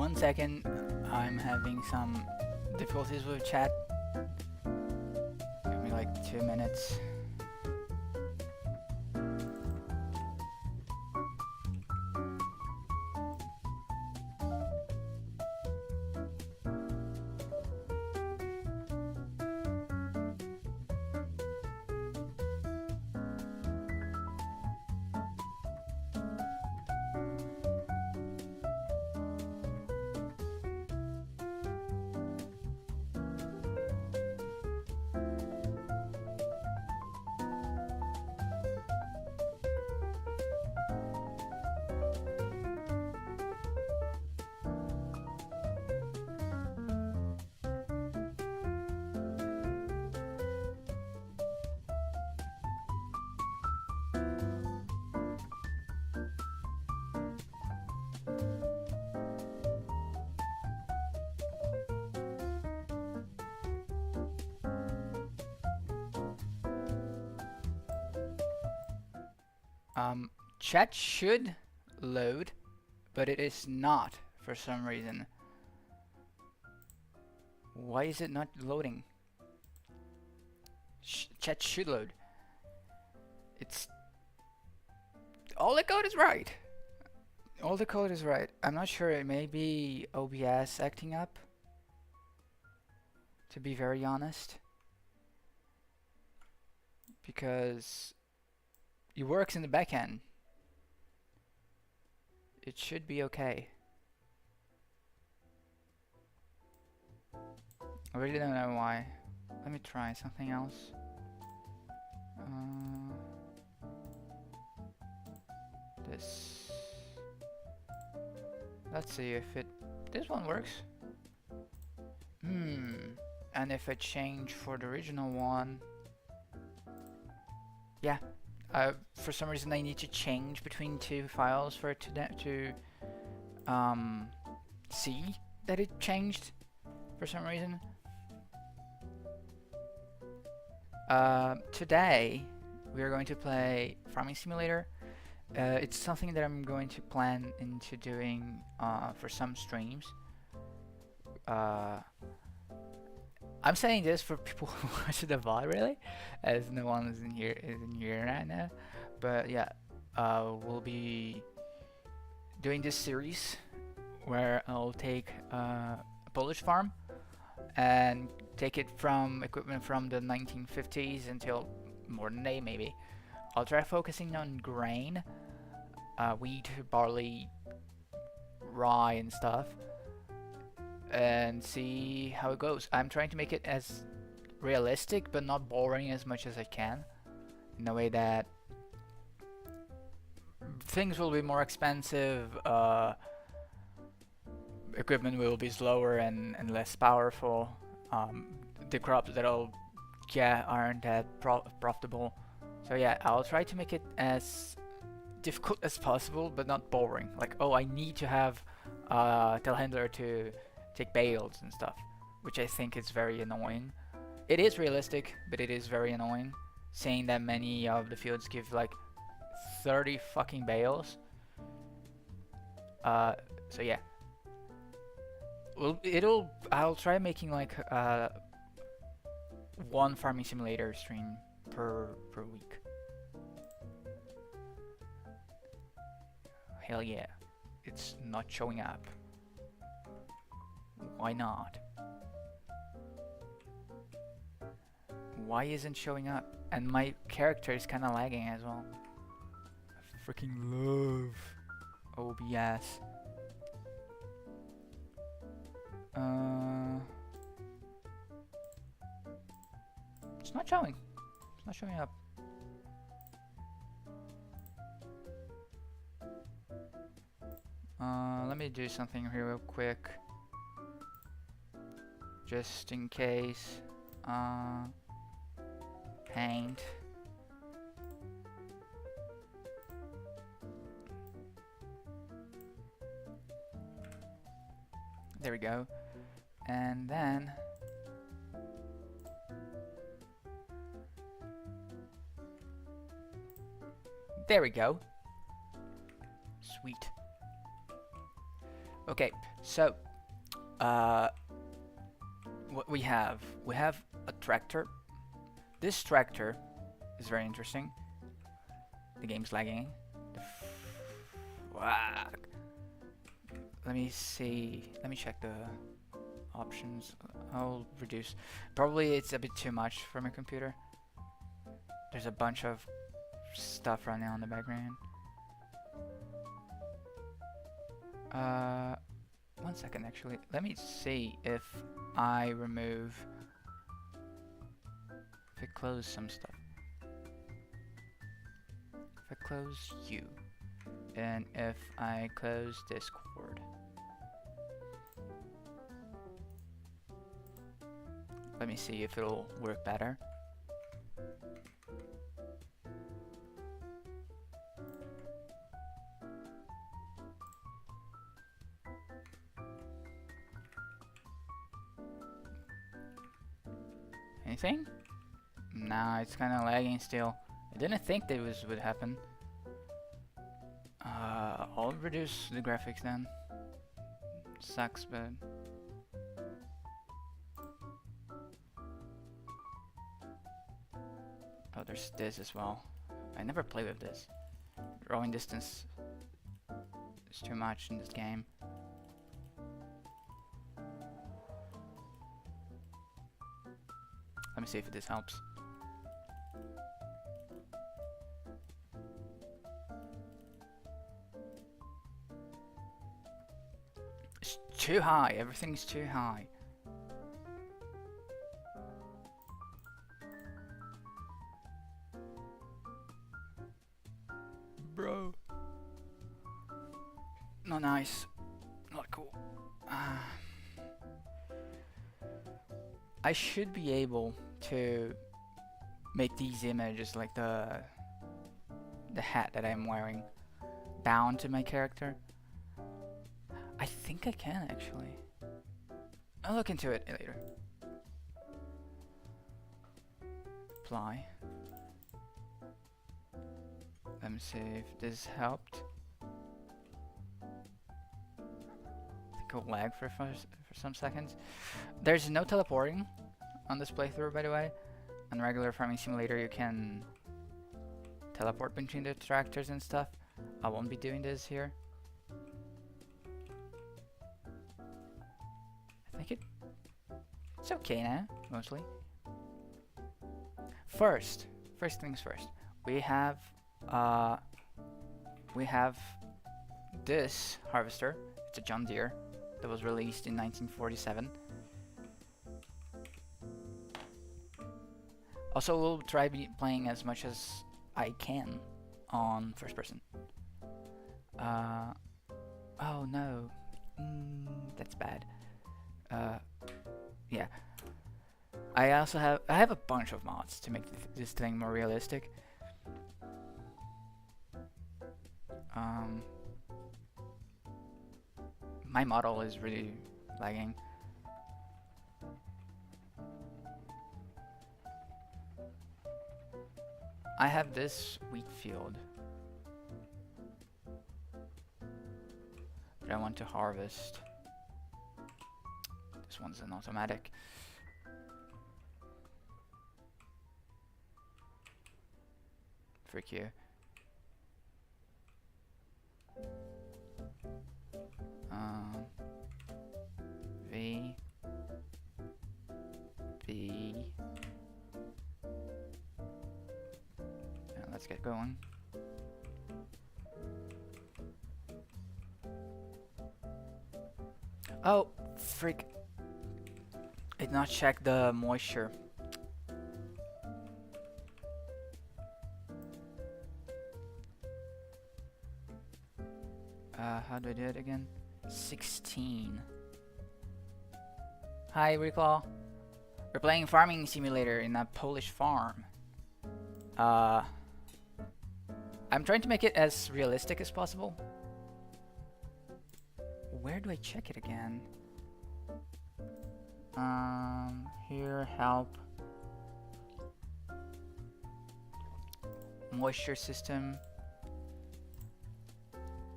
1 second. I'm having some difficulties with chat. Give me like 2 minutes. Chat should load, but it is not for some reason. Why is it not loading? Chat should load. It's all the code is right. All the code is right. I'm not sure. It may be OBS acting up, to be very honest, because it works in the backend. It should be okay. I really don't know why. Let me try something else. This. Let's see if this one works. And if I change for the original one, yeah. For some reason I need to change between two files for it to see that it changed for some reason. Today we are going to play Farming Simulator. It's something that I'm going to plan into doing for some streams. I'm saying this for people who watch the VOD, really, as no one is in here right now. But yeah, we'll be doing this series where I'll take a Polish farm and take it from equipment from the 1950s until modern day, maybe. I'll try focusing on grain, wheat, barley, rye, and stuff, and see how it goes. I'm trying to make it as realistic but not boring as much as I can, in a way that things will be more expensive, equipment will be slower and less powerful, the crops that I'll get aren't that profitable. So yeah, I'll try to make it as difficult as possible but not boring. Like, oh, I need to have a telehandler to take bales and stuff, which I think is very annoying. It is realistic, but it is very annoying, saying that many of the fields give like 30 fucking bales. So yeah. Well, I'll try making like one Farming Simulator stream per week. Hell yeah. It's not showing up. Why not? Why isn't showing up? And my character is kinda lagging as well. I freaking love OBS. It's not showing. It's not showing up. Let me do something here real quick, just in case. Paint. There we go. And then there we go. Sweet. Okay, So, what we have a tractor. This tractor is very interesting. The game's lagging. Fuck. Let me see. Let me check the options. I'll reduce. Probably it's a bit too much for my computer. There's a bunch of stuff running on the background. 1 second actually. Let me see if I remove, if I close some stuff. If I close you, and if I close Discord. Let me see if it'll work better. Anything? Nah, it's kind of lagging still. I didn't think that would happen. I'll reduce the graphics then. Sucks, but oh, there's this as well. I never play with this. Drawing distance is too much in this game. Let me see if this helps. It's too high. Everything's too high. Bro. Not nice. Not cool. I should be able to make these images, like the hat that I'm wearing, bound to my character. I think I can actually. I'll look into it later. Apply. Let me see if this helped. I think it'll lag for some seconds. There's no teleporting on this playthrough, by the way. On regular farming simulator, you can teleport between the tractors and stuff. I won't be doing this here. I think it's okay now, mostly. First things first. We have this harvester. It's a John Deere that was released in 1947. Also, we'll try playing as much as I can on first person. Oh no, that's bad. Yeah. I have a bunch of mods to make this thing more realistic. My model is really lagging. I have this wheat field that I want to harvest. This one's an automatic. Frick you. V B. Yeah, let's get going. Oh, frick. I did not check the moisture. How do I do it again? 16. Hi, Recall. We're playing farming simulator in a Polish farm. I'm trying to make it as realistic as possible. Where do I check it again? Here, help. Moisture system.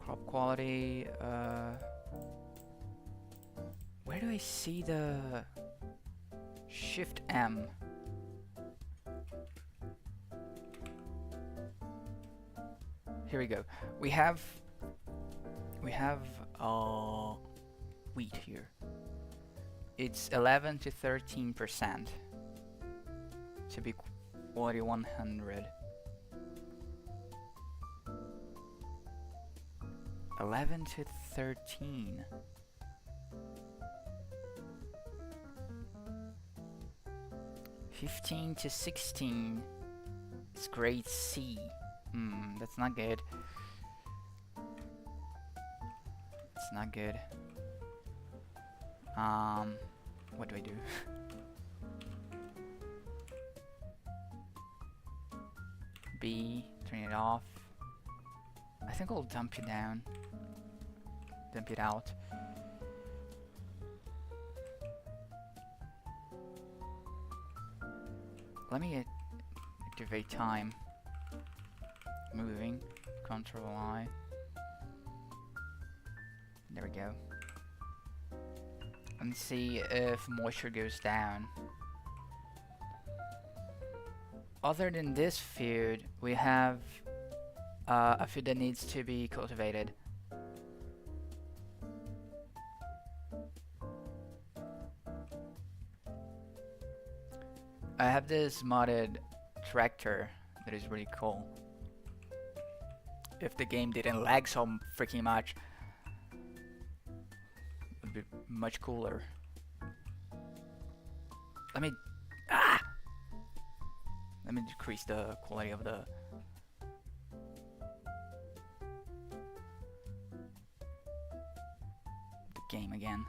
Crop quality. Where do I see the Shift M? Here we go. We have wheat here. It's 11 to 13% to be quality 100. 11 to 13. "15 to 16 is grade C." That's not good. It's not good. What do I do? B, turn it off. I think I'll dump it down. Dump it out. Let me activate time. Moving. Control I. There we go. And see if moisture goes down. Other than this food, we have a food that needs to be cultivated. I have this modded tractor that is really cool. If the game didn't lag so freaking much, it would be much cooler. Let me decrease the quality of the game again.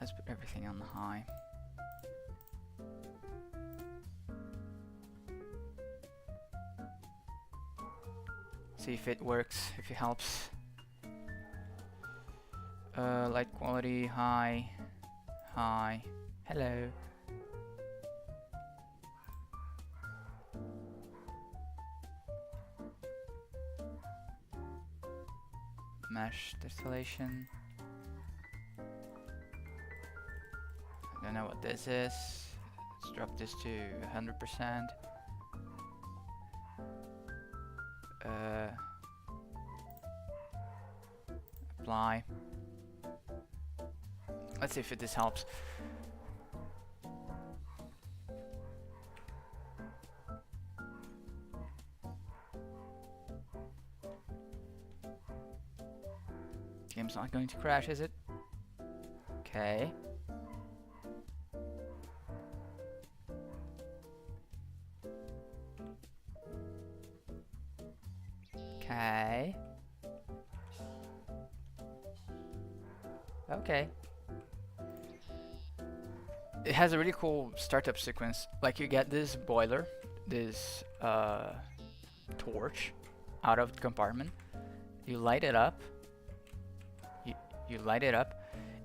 Let's put everything on high. See if it works, if it helps. Light quality, high. Hello. Mesh distillation. I don't know what this is. Let's drop this to 100%. Apply. Let's see if this helps. Game's not going to crash, is it? Okay. Okay. Okay. It has a really cool startup sequence. Like, you get this boiler, this torch out of the compartment. You light it up. You light it up.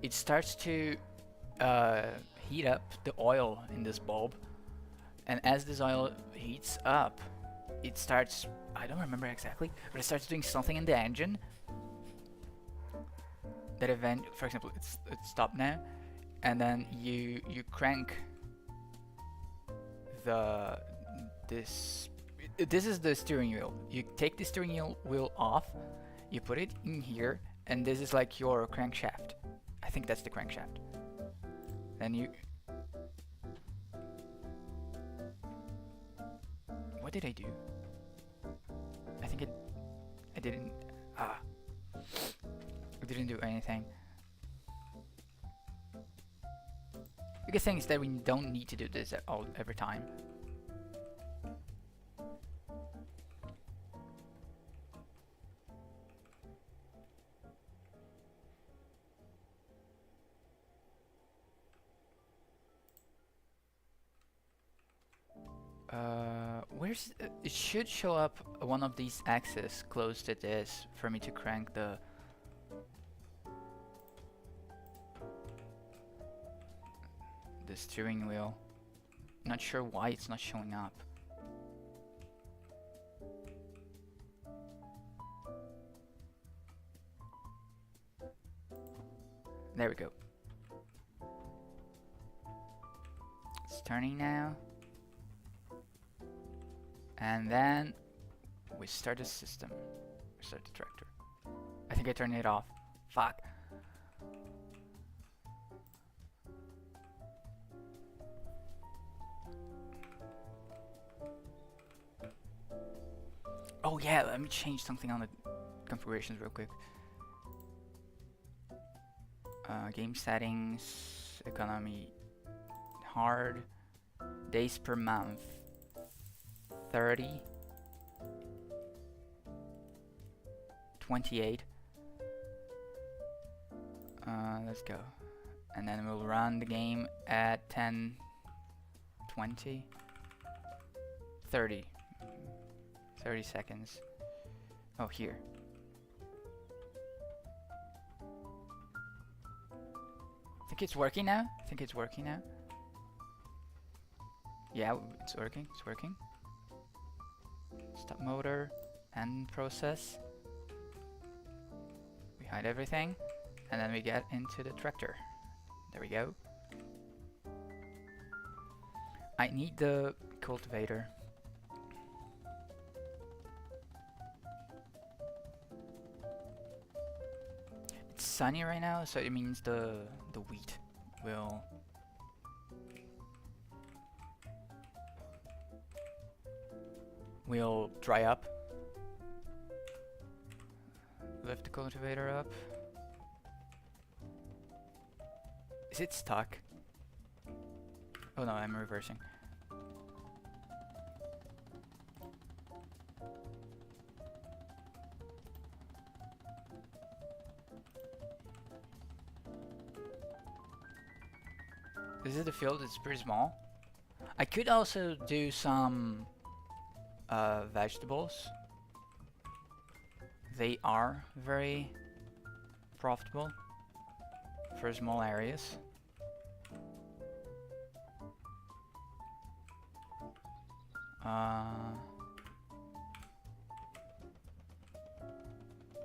It starts to heat up the oil in this bulb. And as this oil heats up, it starts, I don't remember exactly, but it starts doing something in the engine. That event, for example, it's stopped now, and then you crank this is the steering wheel. You take the steering wheel off, you put it in here, and this is like your crankshaft. I think that's the crankshaft. Then you, what did I do? I think I didn't. We didn't do anything. The good thing is that we don't need to do this every time. Where's it should show up one of these axes close to this for me to crank the steering wheel. Not sure why it's not showing up. There we go. It's turning now. And then we start the system. We start the tractor. I think I turned it off. Fuck. Oh yeah, let me change something on the configurations real quick. Game settings, economy, hard, days per month, 30, 28. Let's go. And then we'll run the game at 10, 20, 30. 30 seconds. Oh, here. I think it's working now. I think it's working now. Yeah, it's working. It's working. Stop motor. End process. We hide everything. And then we get into the tractor. There we go. I need the cultivator. It's sunny right now, so it means the wheat will dry up. Lift the cultivator up. Is it stuck? Oh no, I'm reversing. This is the field, it's pretty small. I could also do some vegetables. They are very profitable for small areas.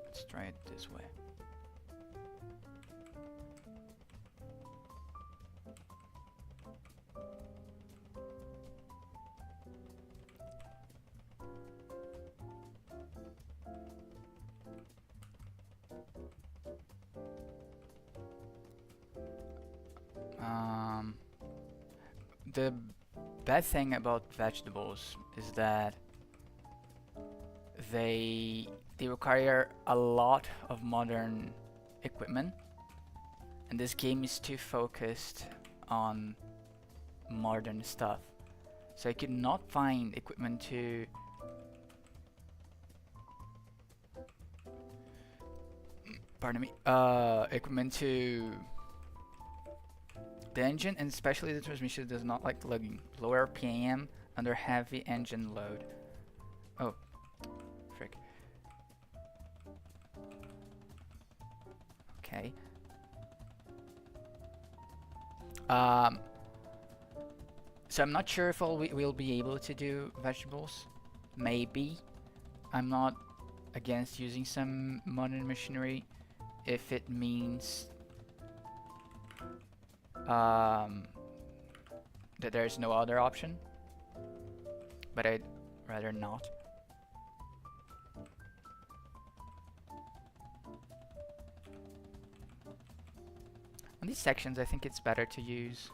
Let's try it this way. The bad thing about vegetables is that they require a lot of modern equipment, and this game is too focused on modern stuff. So I could not find equipment to equipment to the engine, and especially the transmission does not like lugging. Lower RPM under heavy engine load. Oh, frick. Okay. So I'm not sure if we'll be able to do vegetables. Maybe. I'm not against using some modern machinery if it means that there's no other option, but I'd rather not. On these sections, I think it's better to use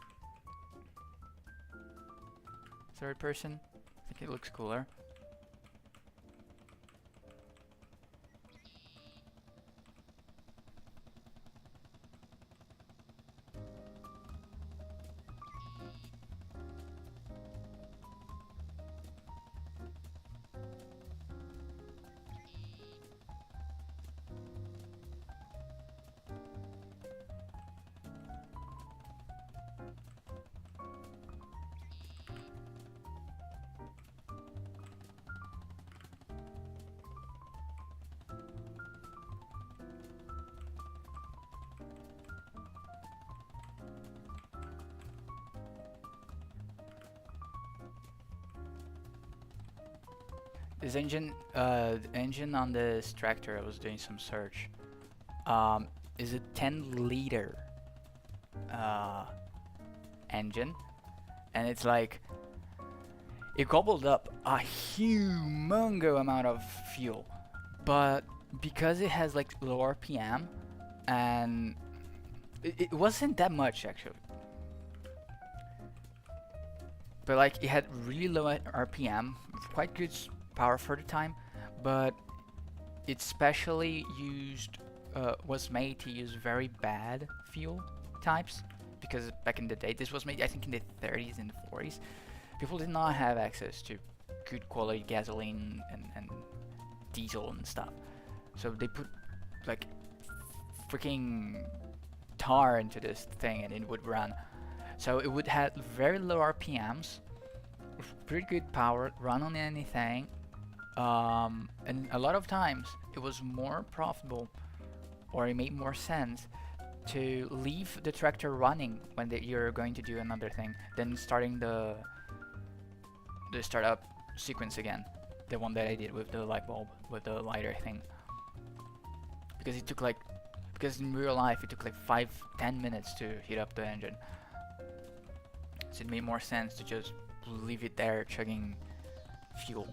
third person. I think it looks cooler. This engine, engine on this tractor, I was doing some search, is a 10-liter engine, and it's like it gobbled up a humongous amount of fuel, but because it has like low RPM, and it wasn't that much actually, but like it had really low RPM, quite good power for the time, but it specially used was made to use very bad fuel types, because back in the day, this was made I think in the 30s and 40s, people did not have access to good quality gasoline and diesel and stuff, so they put like freaking tar into this thing and it would run. So it would have very low RPMs, pretty good power, run on anything, and a lot of times it was more profitable, or it made more sense to leave the tractor running when you're going to do another thing than starting the startup sequence again, the one that I did with the light bulb, with the lighter thing, because it took like, because in real life it took like 5-10 minutes to heat up the engine, so it made more sense to just leave it there chugging fuel.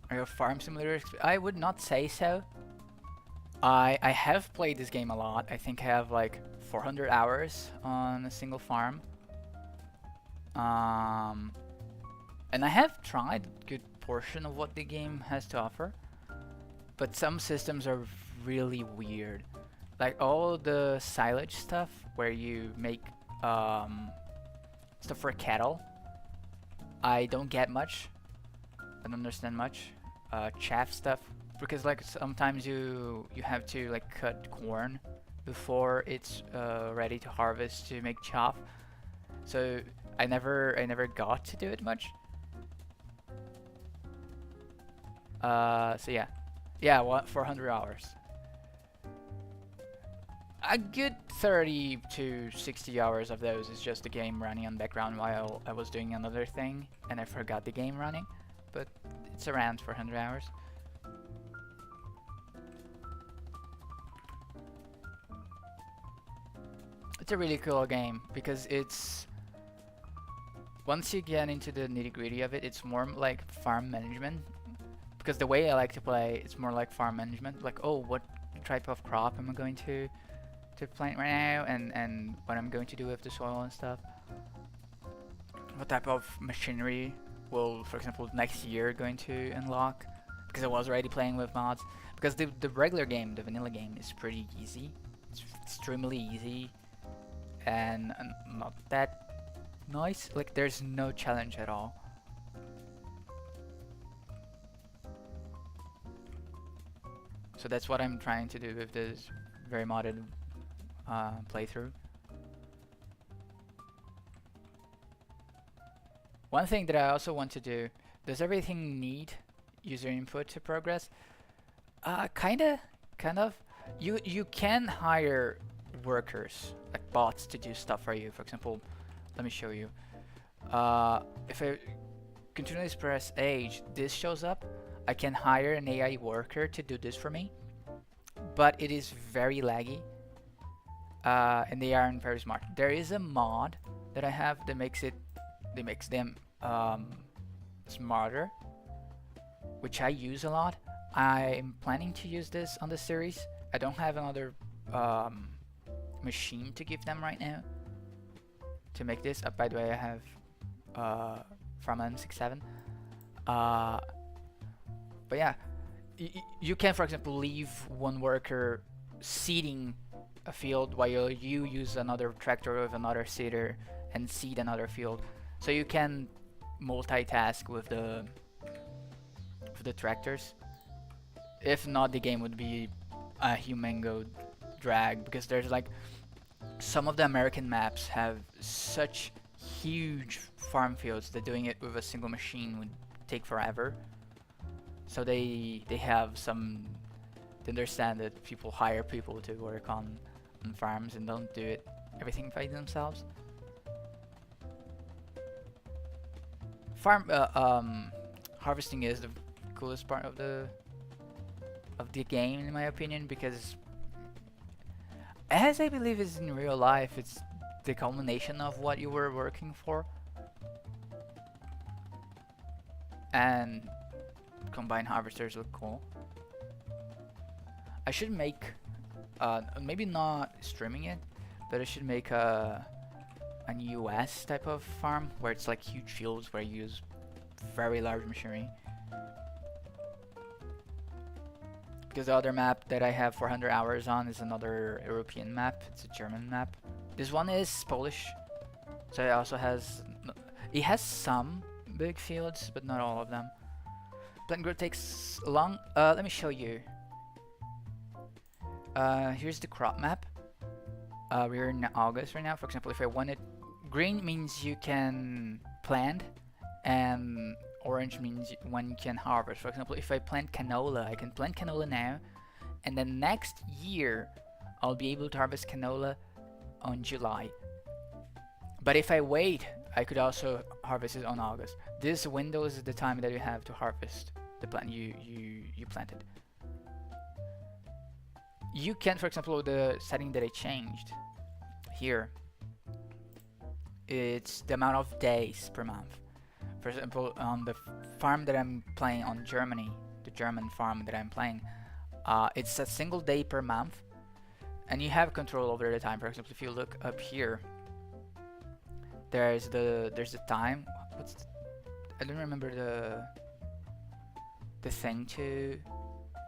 Are you a farm simulator? I would not say so. I have played this game a lot. I think I have like 400 hours on a single farm. And I have tried a good portion of what the game has to offer, but some systems are really weird. Like all the silage stuff where you make stuff for cattle, I don't get much. I don't understand much. Chaff stuff, because like sometimes you have to like cut corn before it's ready to harvest to make chaff. So I never got to do it much. So yeah, what, 400 hours. A good 30 to 60 hours of those is just the game running on background while I was doing another thing and I forgot the game running, but it's around 400 hours. It's a really cool game because it's, once you get into the nitty-gritty of it, it's more like farm management. Because the way I like to play, it's more like farm management. Like, oh, what type of crop am I going to plant right now, and what I'm going to do with the soil and stuff. What type of machinery will, for example, next year going to unlock? Because I was already playing with mods. Because the regular game, the vanilla game, is pretty easy. It's extremely easy, and not that nice. Like, there's no challenge at all. So that's what I'm trying to do with this very modded playthrough. One thing that I also want to do, does everything need user input to progress? Kind of. You can hire workers, like bots, to do stuff for you. For example, let me show you. If I continuously press H, this shows up. I can hire an AI worker to do this for me, but it is very laggy, and they aren't very smart. There is a mod that I have that makes them smarter, which I use a lot. I'm planning to use this on the series. I don't have another machine to give them right now to make this. By the way, I have from M67. But yeah, you can, for example, leave one worker seeding a field while you use another tractor with another seeder and seed another field. So you can multitask with the tractors. If not, the game would be a humongo drag, because there's like some of the American maps have such huge farm fields that doing it with a single machine would take forever. So they have some, they understand that people hire people to work on farms and don't do it everything by themselves. Harvesting is the coolest part of the game in my opinion, because as I believe is in real life, it's the culmination of what you were working for. And combined harvesters look cool. I should make maybe not streaming it, but I should make an US type of farm where it's like huge fields where you use very large machinery. Because the other map that I have 400 hours on is another European map. It's a German map. This one is Polish, so it also has some big fields, but not all of them. Plant growth takes long. Let me show you. Here's the crop map. We're in August right now. For example, if I wanted, green means you can plant, and orange means when you can harvest. For example, if I plant canola, I can plant canola now, and then next year I'll be able to harvest canola on July. But if I wait, I could also harvest it on August. This window is the time that you have to harvest the plant you planted. You can, for example, the setting that I changed here, it's the amount of days per month. For example, on the farm that I'm playing on Germany, the German farm that I'm playing, it's a single day per month, and you have control over the time. For example, if you look up here, there's the time. I don't remember the thing to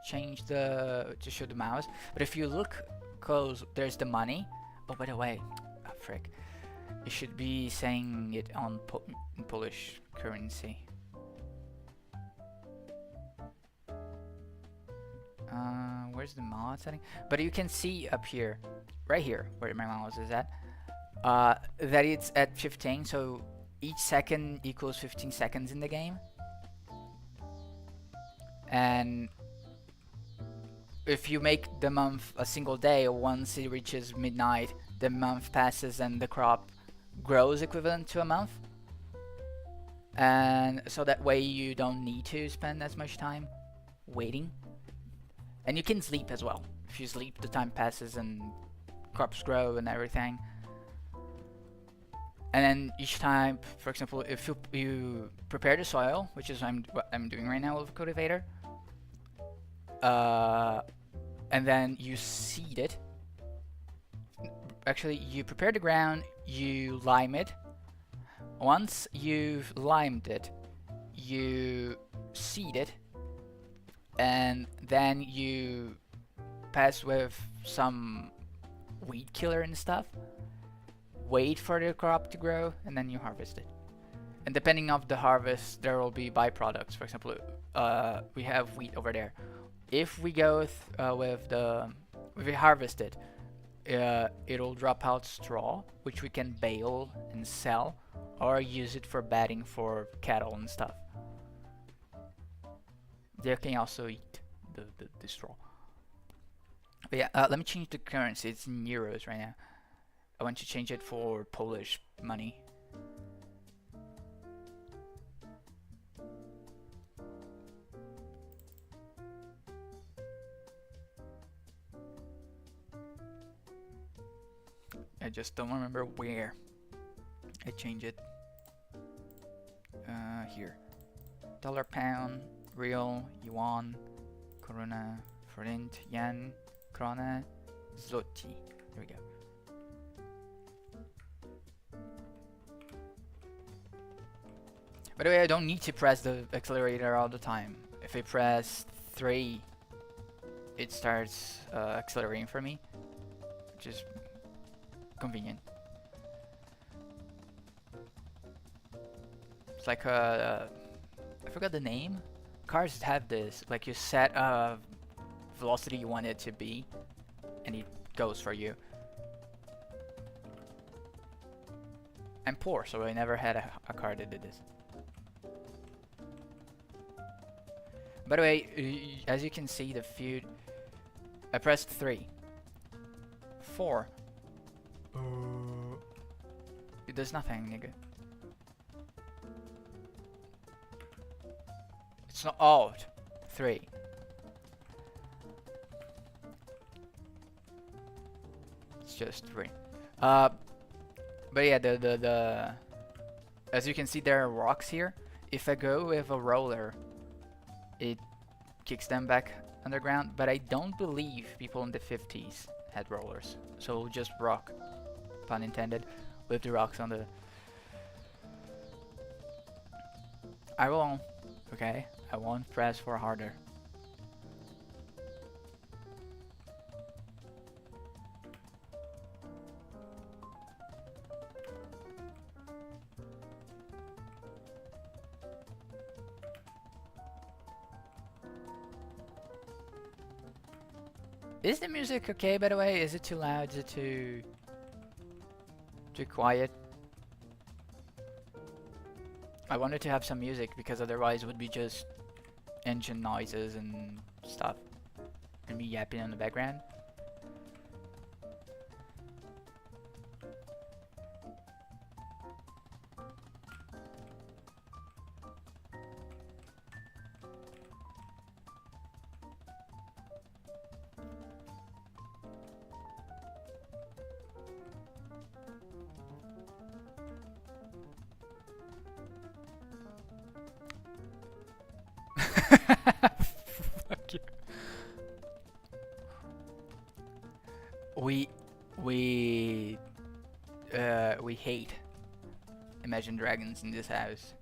change to show the mouse. But if you look close, there's the money. Oh, by the way, frick. You should be saying it on in Polish currency. Where's the mod setting? But you can see up here, right here, where my mouse is at, that it's at 15. So each second equals 15 seconds in the game. And if you make the month a single day, once it reaches midnight, the month passes and the crop grows equivalent to a month. And so that way you don't need to spend as much time waiting. And you can sleep as well. If you sleep, the time passes and crops grow and everything. And then each time, for example, if you prepare the soil, which is what I'm doing right now with a cultivator, and then you seed it. Actually, you prepare the ground, you lime it. Once you've limed it, you seed it, and then you pass with some weed killer and stuff. Wait for the crop to grow, and then you harvest it. And depending on the harvest, there will be byproducts. For example, we have wheat over there. If we go if we harvest it, it'll drop out straw, which we can bale and sell, or use it for bedding for cattle and stuff. They can also eat the straw. But yeah, let me change the currency. It's in euros right now. I want to change it for Polish money. I just don't remember where I change it. Here. Dollar, pound, real, yuan, koruna, forint, yen, krona, zloty. There we go. By the way, I don't need to press the accelerator all the time. If I press 3, it starts accelerating for me, which is convenient. It's like I forgot the name. Cars have this, like you set a velocity you want it to be, and it goes for you. I'm poor, so I never had a car that did this. By the way, as you can see, the feud. I pressed 3, 4. It does nothing, nigga. It's not out. 3. It's just 3. But yeah, the as you can see, there are rocks here. If I go with a roller, it kicks them back underground. But I don't believe people in the 50s had rollers, so we'll just rock, pun intended, with the rocks on the. I won't. Okay, I won't press for harder. Is the music okay, by the way? Is it too loud? Is it too quiet? I wanted to have some music because otherwise it would be just engine noises and stuff and me yapping in the background. Fuck you. We hate Imagine Dragons in this house.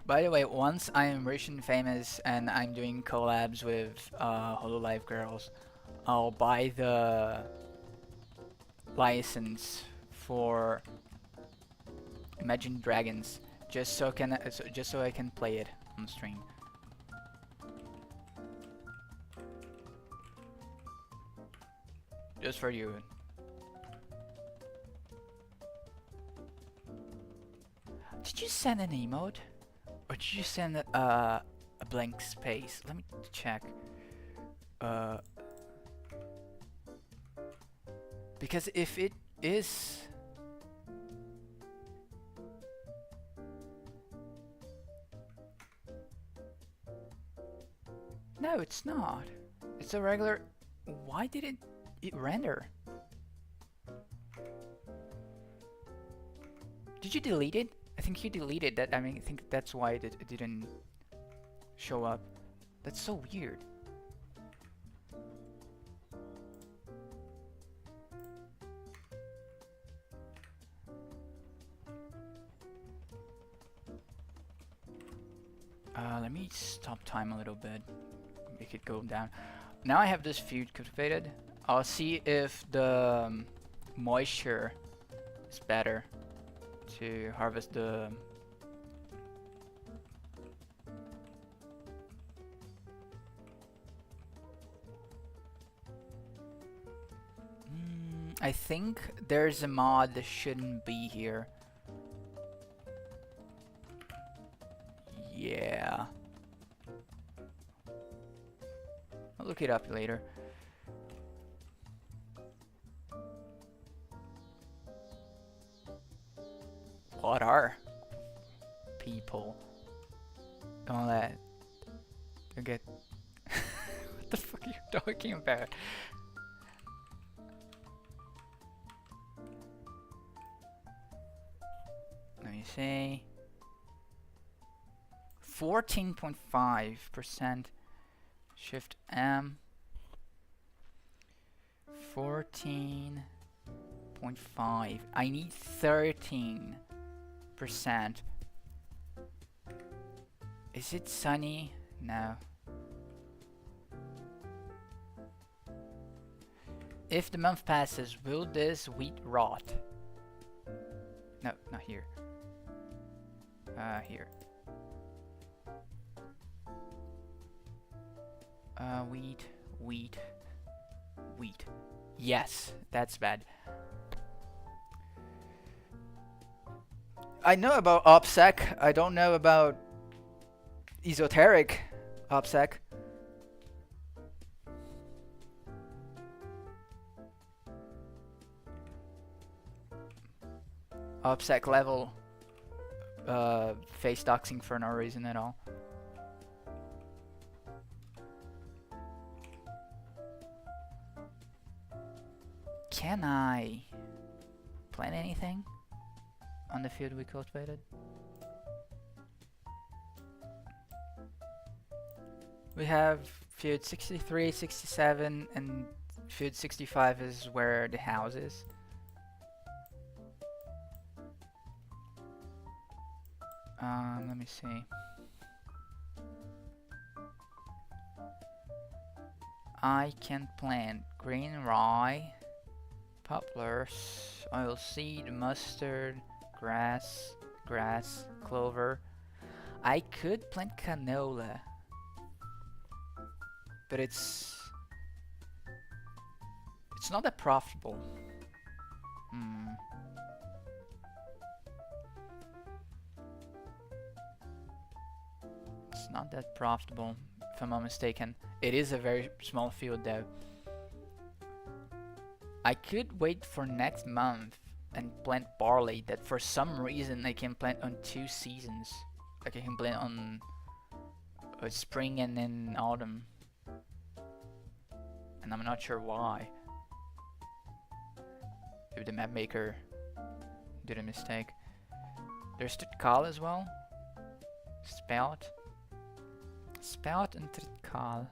By the way, once I am rich and famous and I'm doing collabs with Hololive girls, I'll buy the license for Imagine Dragons just so I can play it on stream. Just for you. Did you send an emote? Or did you send a blank space? Let me check. Because if it is... No, it's not. It's a regular... Why did it render? Did you delete it? I think you deleted that. I mean, I think that's why it didn't show up. That's so weird. Let me stop time a little bit. Make it go down. Now I have this feud cultivated. I'll see if the moisture is better to harvest the I think there's a mod that shouldn't be here. Yeah. I'll look it up later. What are people? Don't let. Don't get. What the fuck are you talking about? Let me see. 14.5% Shift M. 14.5. I need 13%. Is it sunny? No. If the month passes, will this wheat rot? No, not here. Here. Wheat, wheat, wheat. Yes, that's bad. I know about OPSEC. I don't know about esoteric OPSEC. OPSEC level face doxing for no reason at all. Can I plant anything on the field we cultivated? We have field 63, 67, and field 65 is where the house is. Let me see. I can plant green rye, poplars, oilseed, mustard, grass, clover. I could plant canola, but it's not that profitable. It's not that profitable, if I'm not mistaken. It is a very small field though. I could wait for next month and plant barley that for some reason I can plant on 2 seasons. Like I can plant on spring and then autumn. And I'm not sure why. Maybe the map maker did a mistake. There's Tritkal as well. Spout and Tritkal.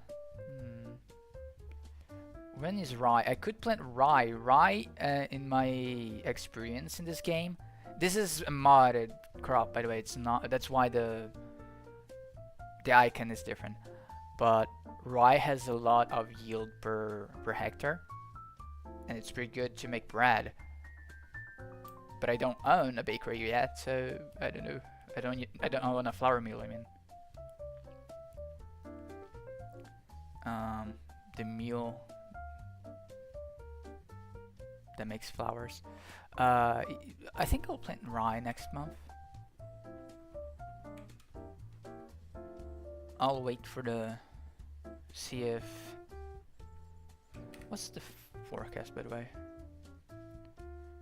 When is rye? I could plant rye. Rye, in my experience in this game, this is a modded crop, by the way. It's not. That's why the icon is different. But rye has a lot of yield per hectare, and it's pretty good to make bread. But I don't own a bakery yet, so I don't know. I don't own a flour mill. I mean, the mill that makes flours. I think I'll plant rye next month. I'll wait for the see if what's the forecast, by the way?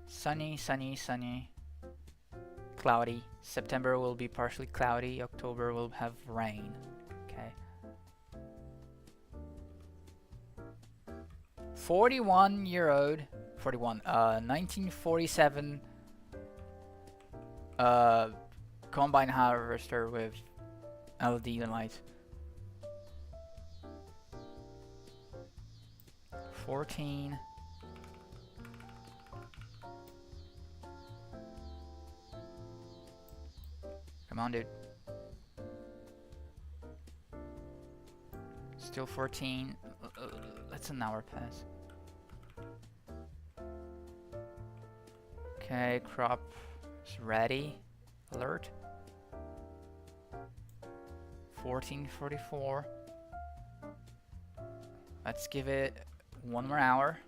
Sunny, sunny, sunny. Cloudy. September will be partially cloudy. October will have rain. Okay. 1947 combine harvester with LED lights. 14. Come on, dude. Still 14. That's an hour pass. Okay, crop is ready. Alert. 14:44. Let's give it 1 more hour.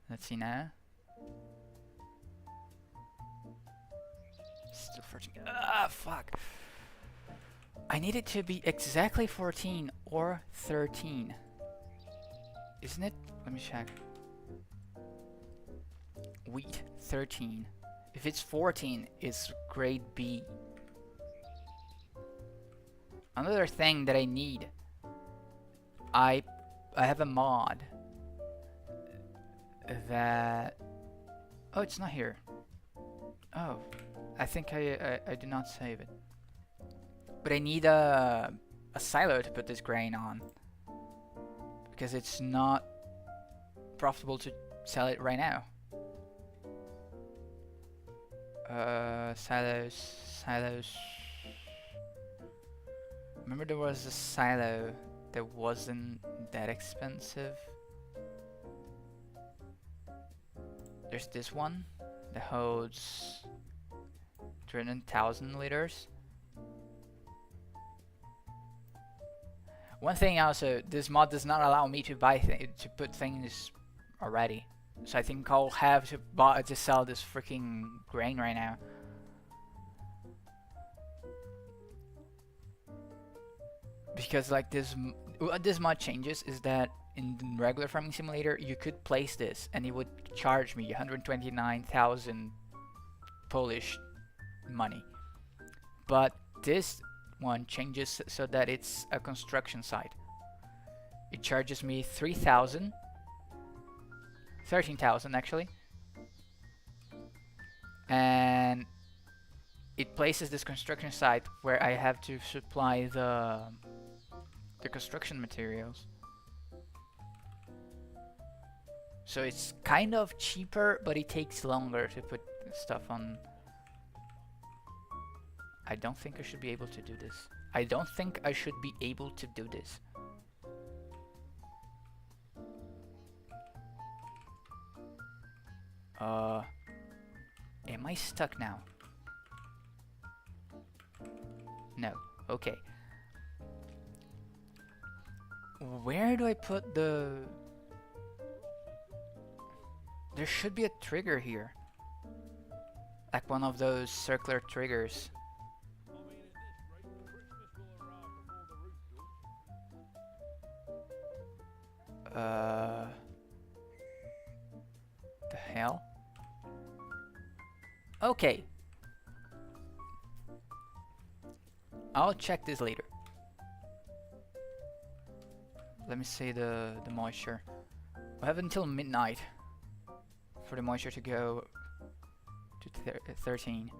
Let's see now. Still 14. Ah, fuck. I need it to be exactly 14 or 13. Isn't it? Let me check. Wheat 13. If it's 14, it's grade B. Another thing that I need. I have a mod that. Oh, it's not here. Oh, I think I did not save it. But I need a silo to put this grain on, because it's not profitable to sell it right now. Silos. Remember there was a silo that wasn't that expensive. There's this one that holds 100,000 liters. One thing also, this mod does not allow me to buy to put things already. So I think I'll have to to sell this freaking grain right now. Because like this, what this mod changes is that in the regular farming simulator, you could place this and it would charge me 129,000 Polish money. But this one changes so that it's a construction site. It charges me 13,000 actually, and it places this construction site where I have to supply the construction materials. So it's kind of cheaper, but it takes longer to put stuff on. I don't think I should be able to do this. I don't think I should be able to do this. Am I stuck now? No. Okay. Where do I put the... There should be a trigger here. Like one of those circular triggers. The hell? Okay. I'll check this later. Let me see the moisture. We have until midnight for the moisture to go to 13.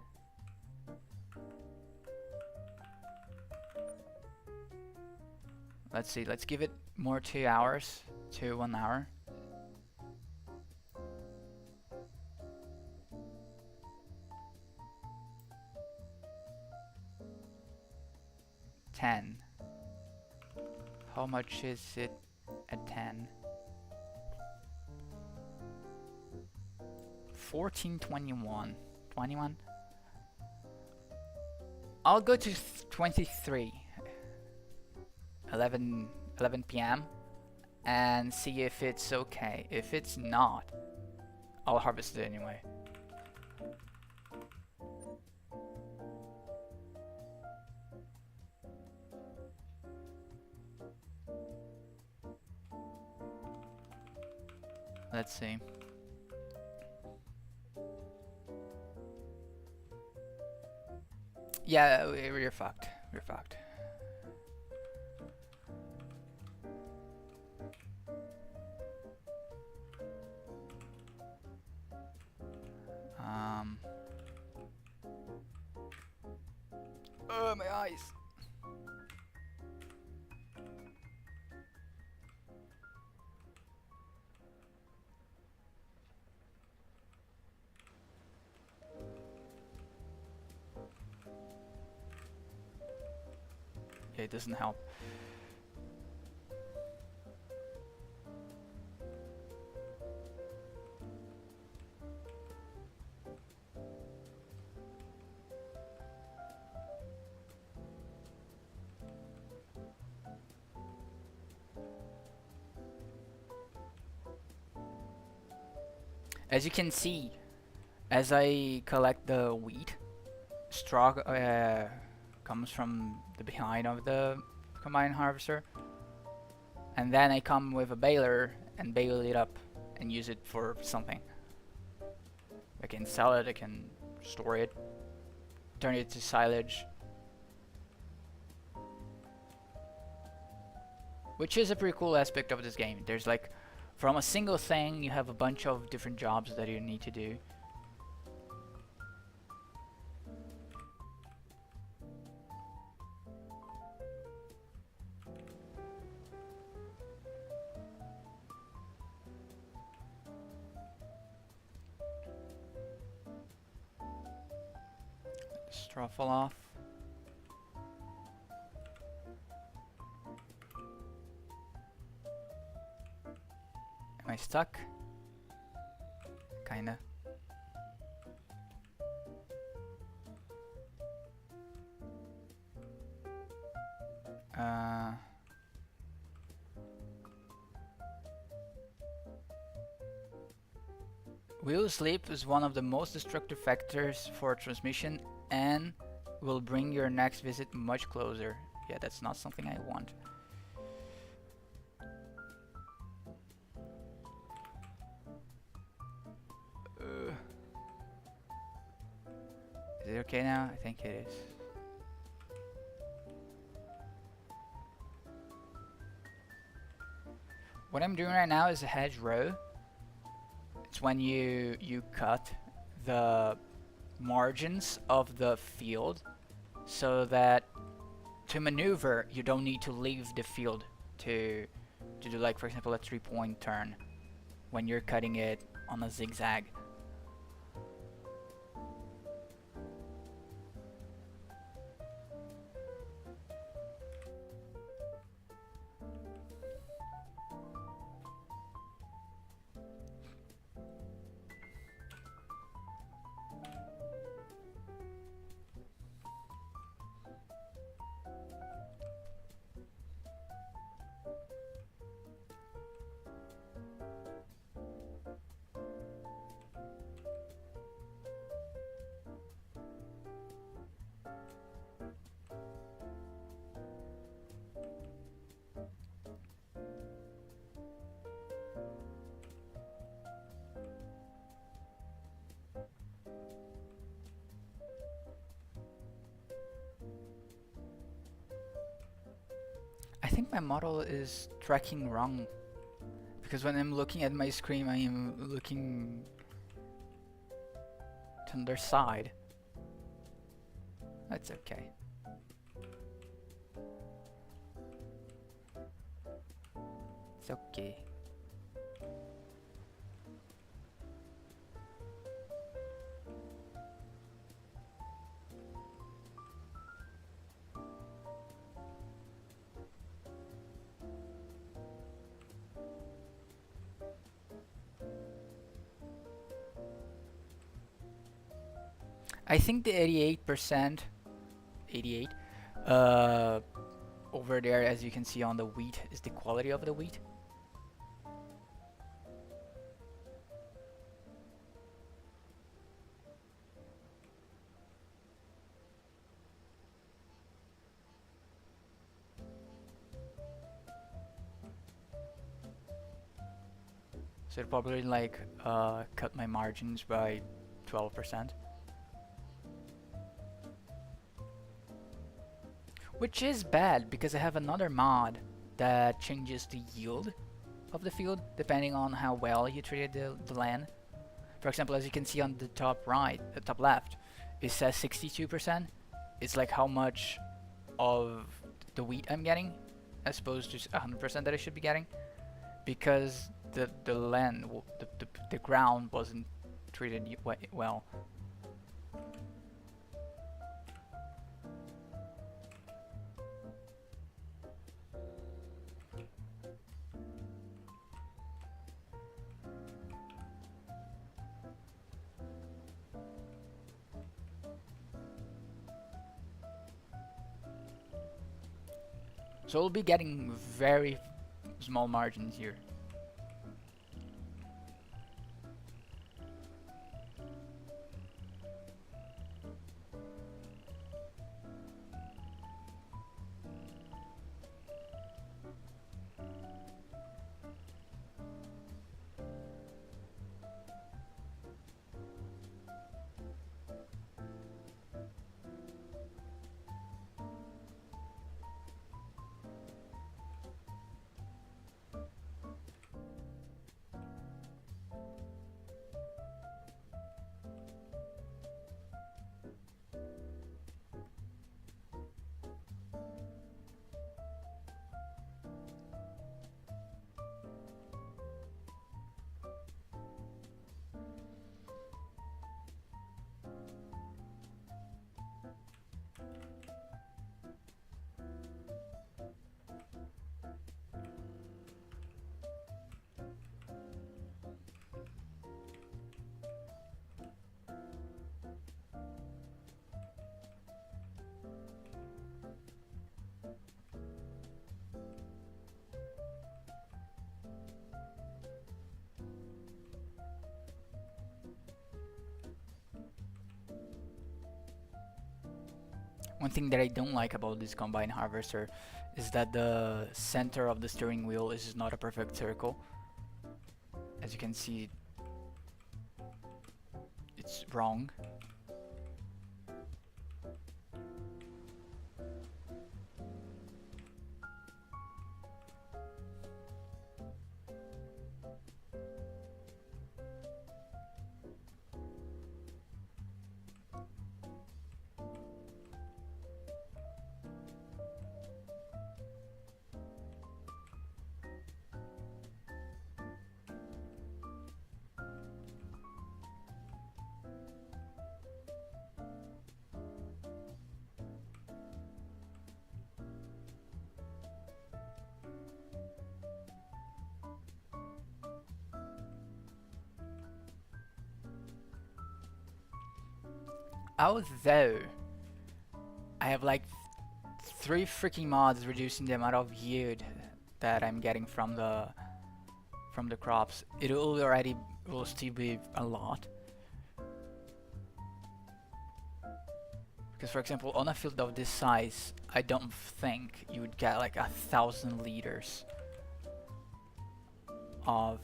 Let's see, let's give it more 2 hours to 1 hour. How much is it at 10? 1421. 21? I'll go to 23. 11 p.m. and see if it's okay. If it's not, I'll harvest it anyway. Let's see. Yeah, we're fucked. We're fucked. Oh, my eyes. Yeah, it doesn't help. As you can see, as I collect the wheat, straw comes from the behind of the combine harvester, and then I come with a baler and bale it up and use it for something. I can sell it, I can store it, turn it to silage, which is a pretty cool aspect of this game. There's like, from a single thing, you have a bunch of different jobs that you need to do. Straw fall off. Am I stuck? Kinda. Uh, Wheel sleep is one of the most destructive factors for transmission and will bring your next visit much closer. Yeah, that's not something I want. Is it okay now? I think it is. What I'm doing right now is a hedgerow. It's when you cut the margins of the field so that to maneuver you don't need to leave the field to do, like, for example, a 3-point turn when you're cutting it on a zigzag. I think my model is tracking wrong because when I'm looking at my screen I am looking to the other side. That's okay. It's okay. I think the 88%, 88, over there, as you can see on the wheat, is the quality of the wheat. So it probably like cut my margins by 12%. Which is bad because I have another mod that changes the yield of the field depending on how well you treated the land. For example, as you can see on the top right, the top left, it says 62%. It's like how much of the wheat I'm getting as opposed to 100% that I should be getting, because the land, the ground wasn't treated well. So we'll be getting very small margins here. One thing that I don't like about this combine harvester is that the center of the steering wheel is not a perfect circle. As you can see, it's wrong. Although I have like 3 freaking mods reducing the amount of yield that I'm getting from the crops, it will still be a lot. Because for example, on a field of this size, I don't think you would get like 1,000 liters of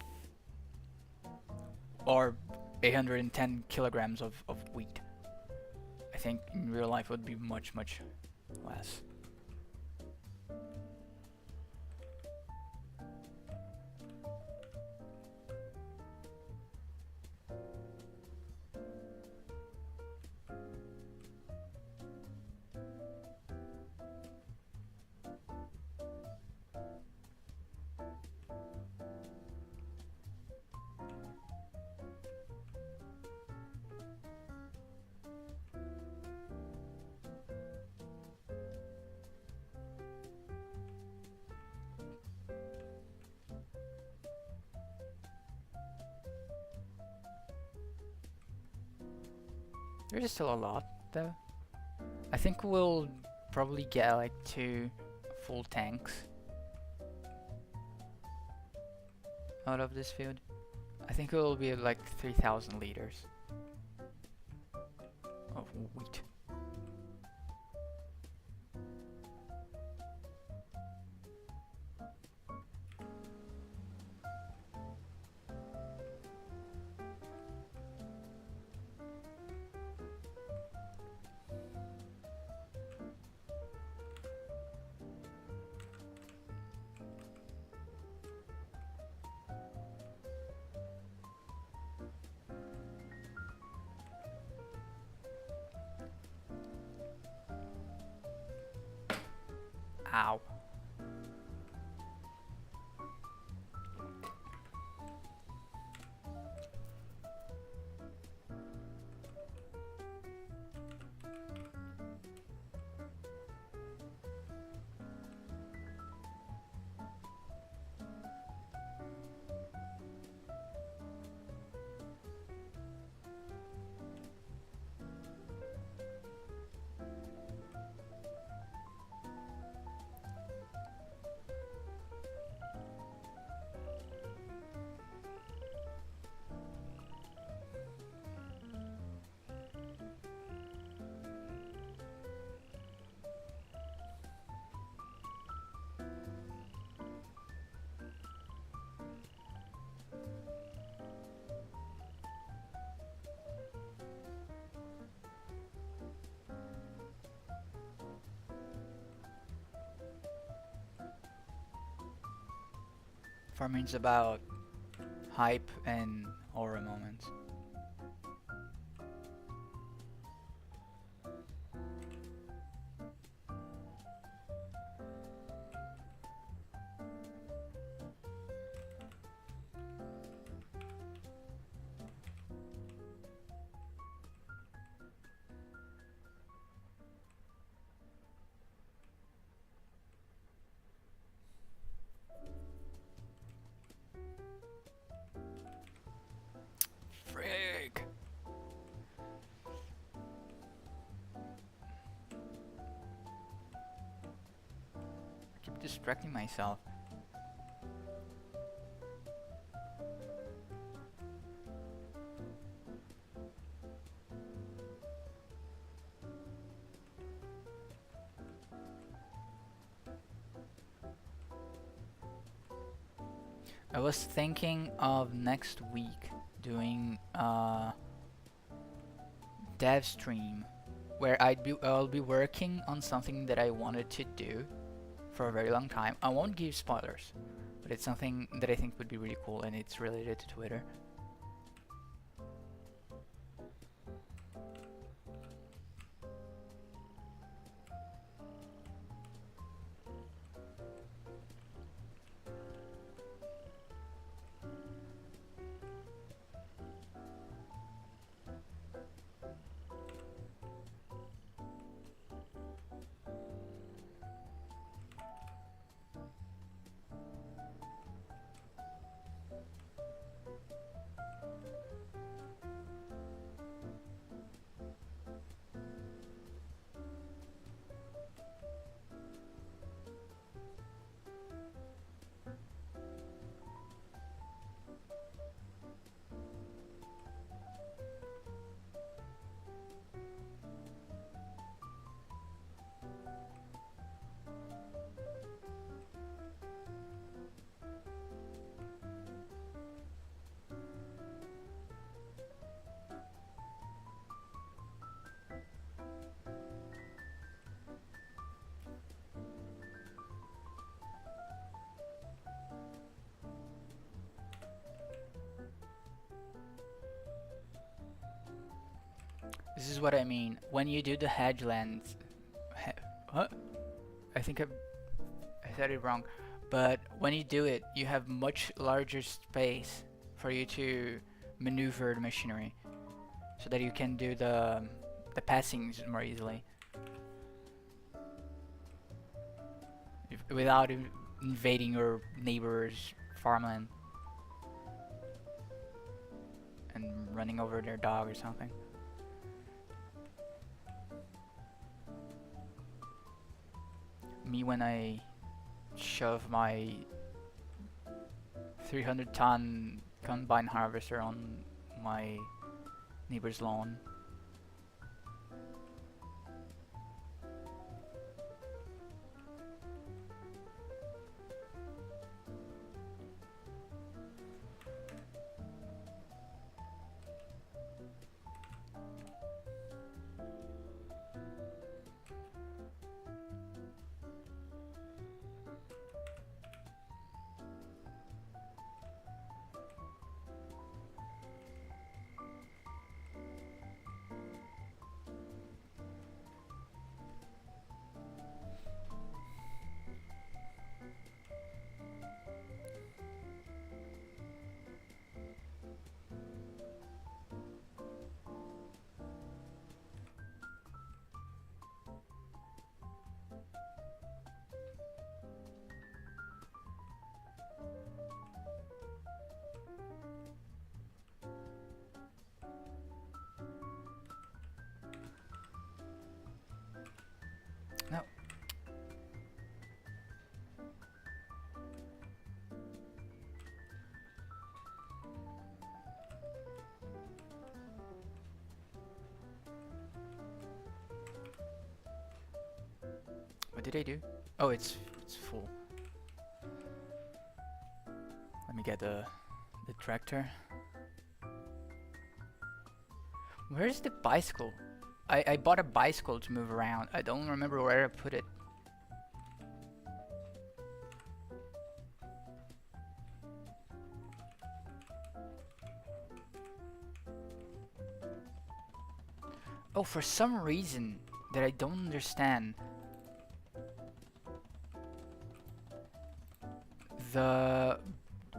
or 810 kilograms of wheat. I think in real life it would be much less. There's still a lot though. I think we'll probably get like 2 full tanks out of this field. I think it will be like 3,000 liters of wheat. Ow. Farming's about hype and aura moments. Frig! I keep distracting myself. I was thinking of next week doing dev stream where I'll be working on something that I wanted to do for a very long time. I won't give spoilers, but it's something that I think would be really cool, and it's related to Twitter. This is what I mean. When you do the hedgelands, what? I think I said it wrong. But when you do it, you have much larger space for you to maneuver the machinery, so that you can do the passings more easily, without invading your neighbor's farmland and running over their dog or something. Me, when I shove my 300-ton combine harvester on my neighbor's lawn. No. What did I do? Oh, it's full. Let me get the tractor. Where's the bicycle? I bought a bicycle to move around. I don't remember where I put it. Oh, for some reason that I don't understand,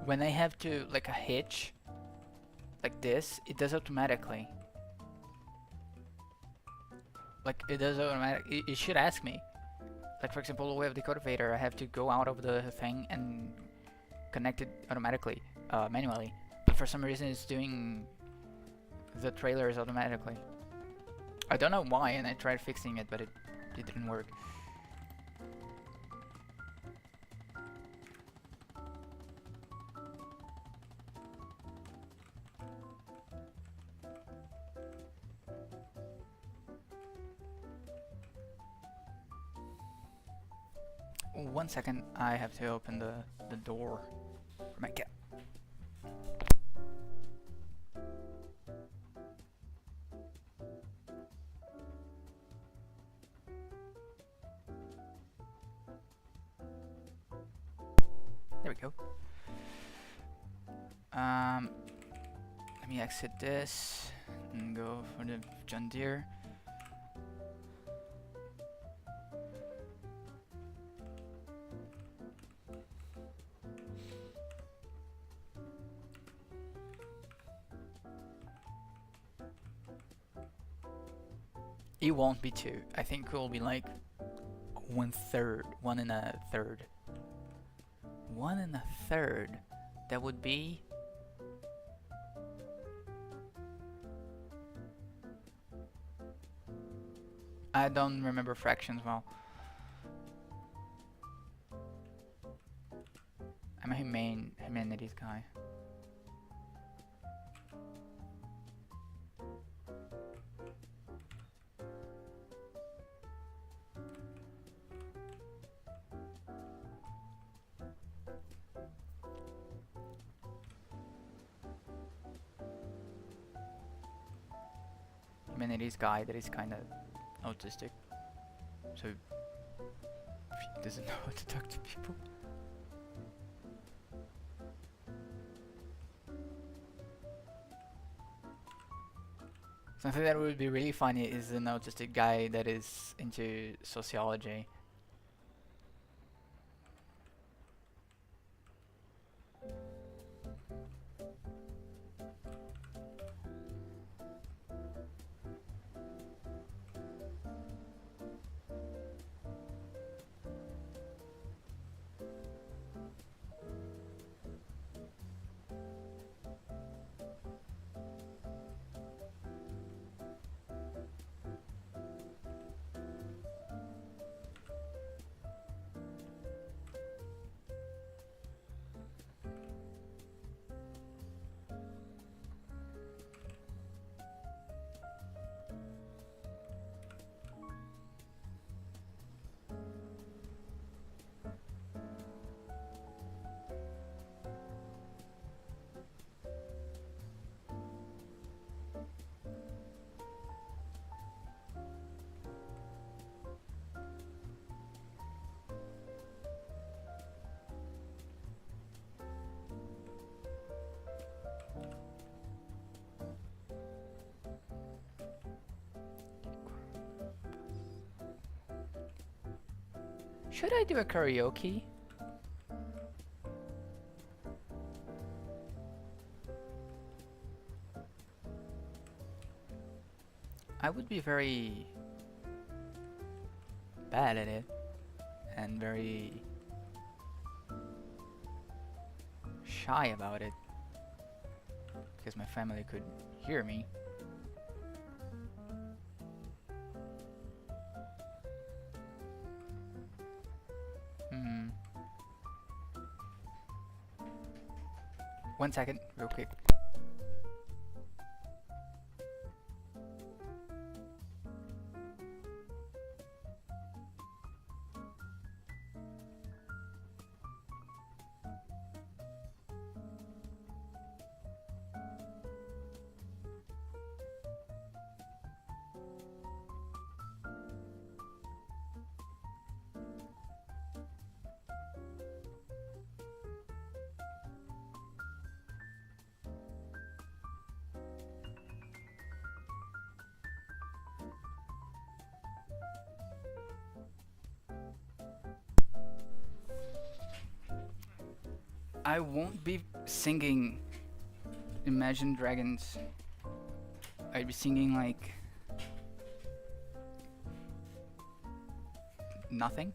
when I have to, like, a hitch like this, it does automatically. Like, it does automatic. It should ask me. Like, for example, we have the cultivator. I have to go out of the thing and connect it automatically, manually. But for some reason, it's doing the trailers automatically. I don't know why, and I tried fixing it, but it didn't work. One second, I have to open the door for my cat. go. Let me exit this and go for the John Deere. It won't be 2. I think it will be like 1/3, 1 1/3. 1 1/3. That would be. I don't remember fractions well. I'm a humanities guy. Humanities guy that is kind of autistic, so he doesn't know how to talk to people. Something that would be really funny is an autistic guy that is into sociology. Should I do a karaoke? I would be very bad at it and very shy about it because my family could hear me. One second, real quick. I won't be singing Imagine Dragons. I'd be singing like nothing.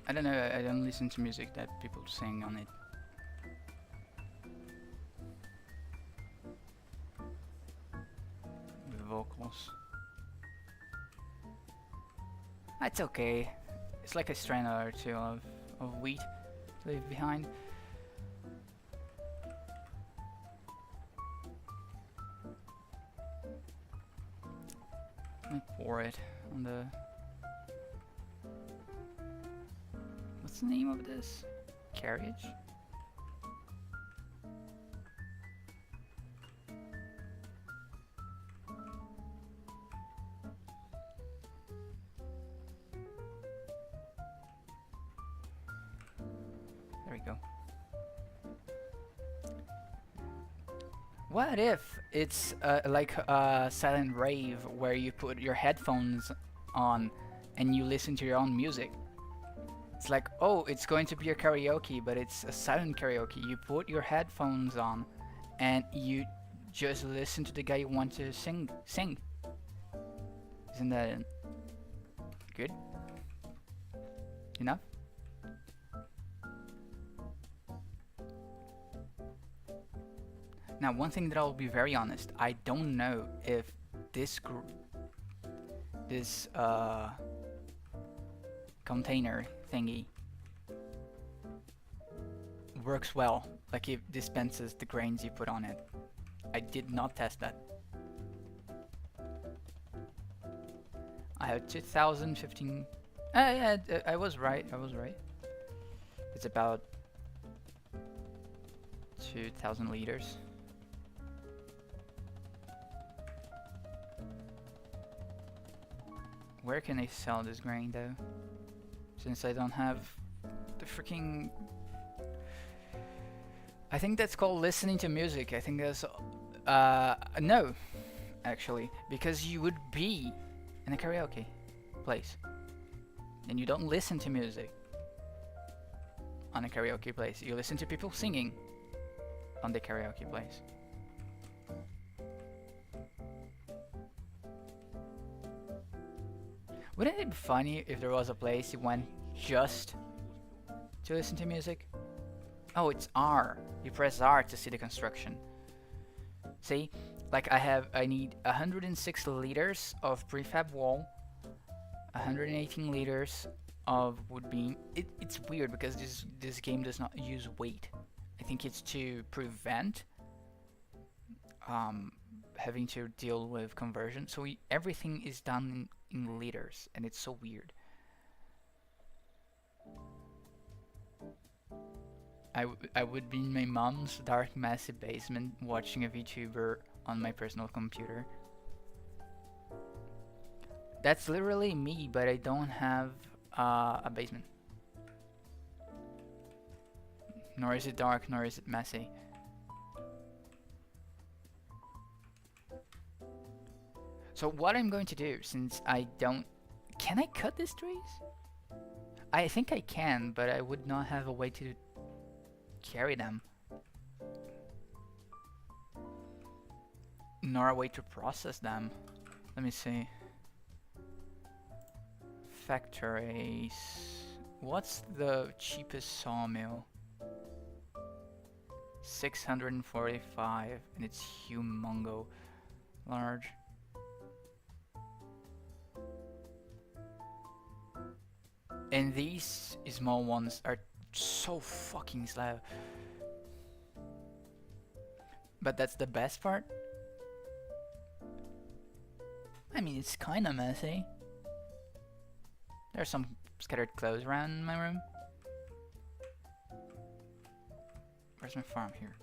I don't know, I don't listen to music that people sing on it. With vocals. That's okay. It's like a strand or two of wheat to leave behind. Let me pour it on the... What's the name of this? Carriage? There we we go. What if it's like a silent rave where you put your headphones on and you listen to your own music? It's like, oh, it's going to be a karaoke, but it's a silent karaoke. You put your headphones on and you just listen to the guy you want to sing. Isn't that good? Enough? Now, one thing that I'll be very honest, I don't know if this container thingy works well, like it dispenses the grains you put on it. I did not test that. I have 2015. Yeah, I was right. It's about 2,000 liters. Where can I sell this grain though? Since I don't have the freaking... I think that's called listening to music. I think that's... no, actually. Because you would be in a karaoke place. And you don't listen to music on a karaoke place. You listen to people singing on the karaoke place. Wouldn't it be funny if there was a place you went just to listen to music? Oh, it's R. You press R to see the construction. See? Like I need 106 liters of prefab wall, 118 liters of wood beam. It's weird because this game does not use weight. I think it's to prevent having to deal with conversion. So everything is done in liters, and it's so weird. I would be in my mom's dark, messy basement watching a VTuber on my personal computer. That's literally me, but I don't have a basement. Nor is it dark, nor is it messy. So what I'm going to do, since I don't... Can I cut these trees? I think I can, but I would not have a way to carry them. Nor a way to process them. Let me see. Factories. What's the cheapest sawmill? 645, and it's humongo large. And these small ones are so fucking slow. But that's the best part. I mean, it's kinda messy. There's some scattered clothes around my room. Where's my farm here?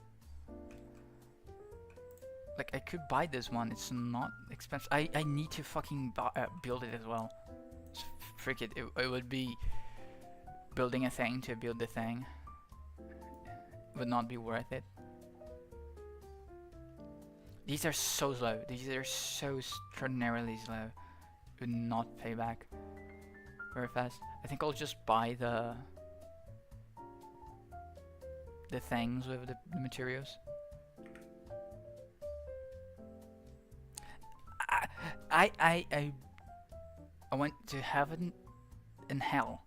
Like, I could buy this one. It's not expensive. I need to fucking build it as well. Frick it. It would be building a thing to build the thing. It would not be worth it. These are so slow. These are so extraordinarily slow. It would not pay back very fast. I think I'll just buy the things with the materials. I went to heaven and hell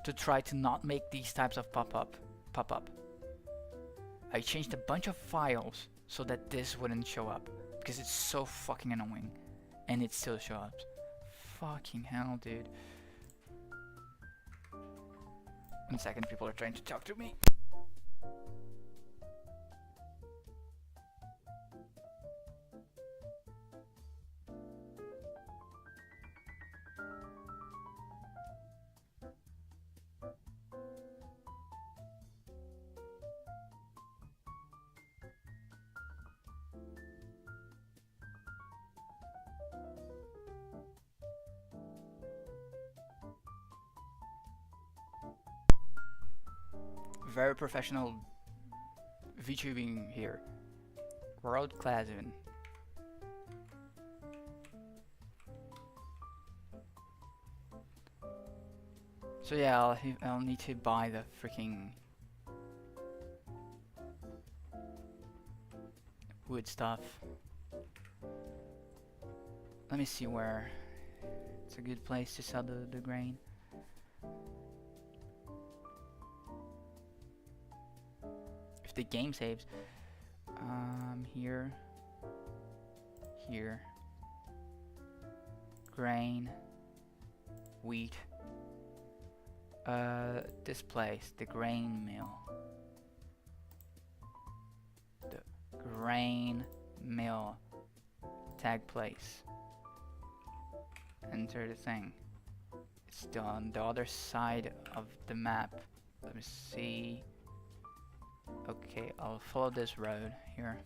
to try to not make these types of pop up. I changed a bunch of files so that this wouldn't show up because it's so fucking annoying, and it still shows up. Fucking hell, dude. 1 second, people are trying to talk to me. very professional VTubing here. World class even. So yeah, I'll need to buy the freaking wood stuff. Let me see where it's a good place to sell the grain. If the game saves. Here. Here. Grain. Wheat. This place, the grain mill. The grain mill. Tag place. Enter the thing. It's on the other side of the map. Let me see. Okay, I'll follow this road here.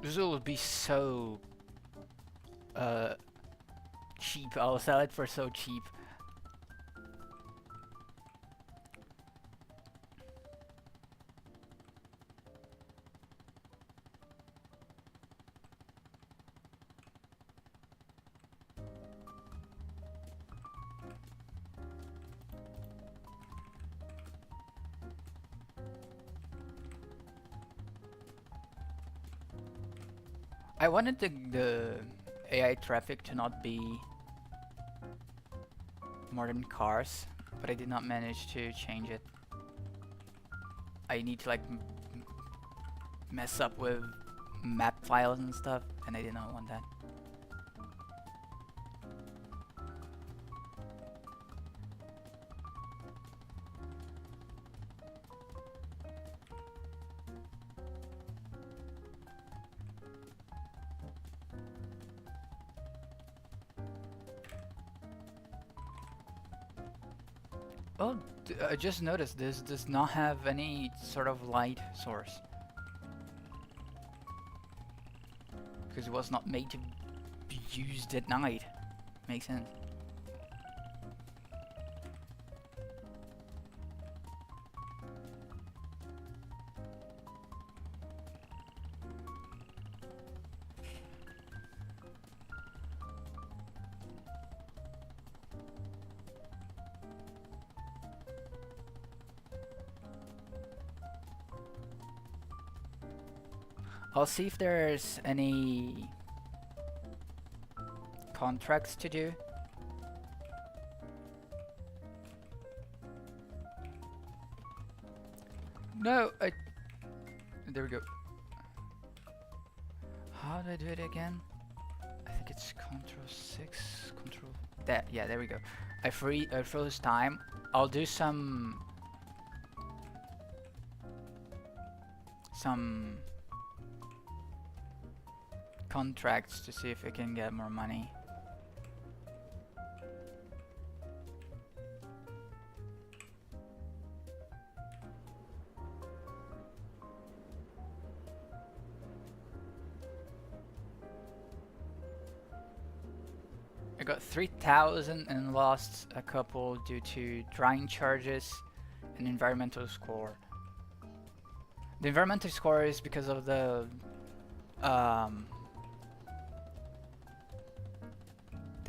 This will be so cheap. I'll sell it for so cheap. I wanted the AI traffic to not be more than cars, but I did not manage to change it. I need to like mess up with map files and stuff, and I did not want that. Oh, I just noticed this does not have any sort of light source. Because it was not made to be used at night. Makes sense. I'll see if there's any contracts to do. No, there we go. How do I do it again? I think it's Control 6, Control. That, yeah, there we go. I froze time. I'll do some contracts to see if I can get more money. I got 3,000 and lost a couple due to drying charges and environmental score. The environmental score is because of the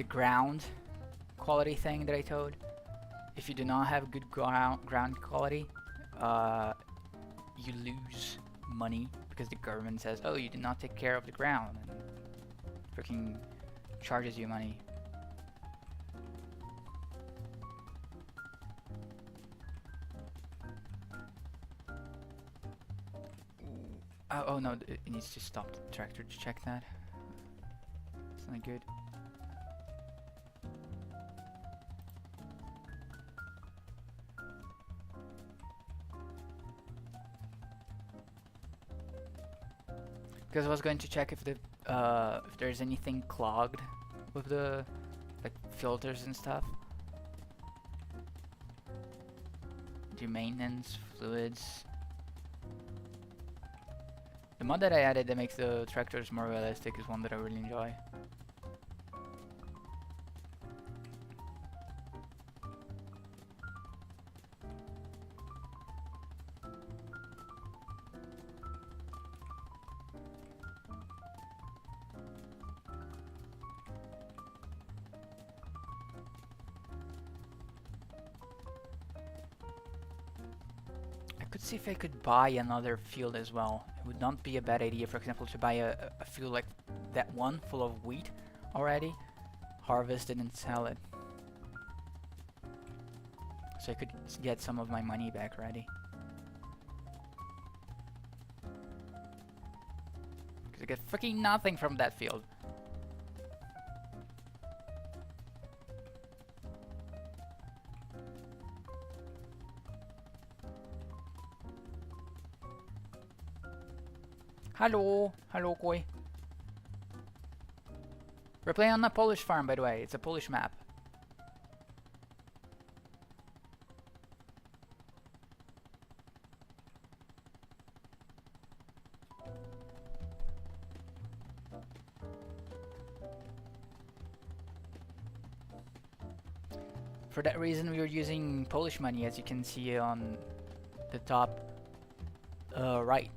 ground quality thing that I told. If you do not have good ground quality, you lose money because the government says, oh, you did not take care of the ground, and freaking charges you money. Oh no, it needs to stop the tractor to check that. It's not good. Because I was going to check if if there's anything clogged with the like filters and stuff. Do maintenance, fluids. The mod that I added that makes the tractors more realistic is one that I really enjoy. See if I could buy another field as well. It would not be a bad idea, for example, to buy a field like that one full of wheat already, harvest it and sell it. So I could get some of my money back ready. Because I get freaking nothing from that field. Hello, hello, Koi. We're playing on a Polish farm, by the way. It's a Polish map. For that reason, we are using Polish money, as you can see on the top right.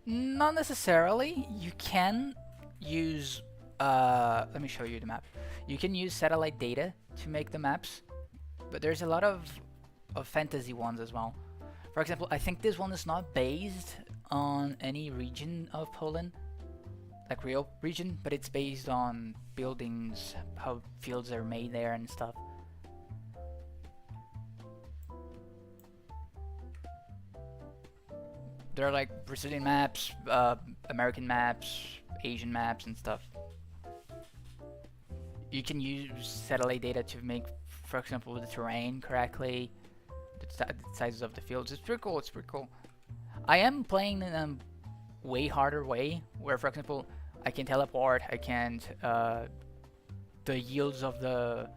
Not necessarily. You can use let me show you the map. You can use satellite data to make the maps, but there's a lot of fantasy ones as well. For example, I think this one is not based on any region of Poland, like real region, but it's based on buildings, how fields are made there and stuff. There are like Brazilian maps, American maps, Asian maps and stuff. You can use satellite data to make, for example, the terrain correctly, the sizes of the fields. It's pretty cool, it's pretty cool. I am playing in a way harder way, where, for example, I can teleport, I can't, the yields of the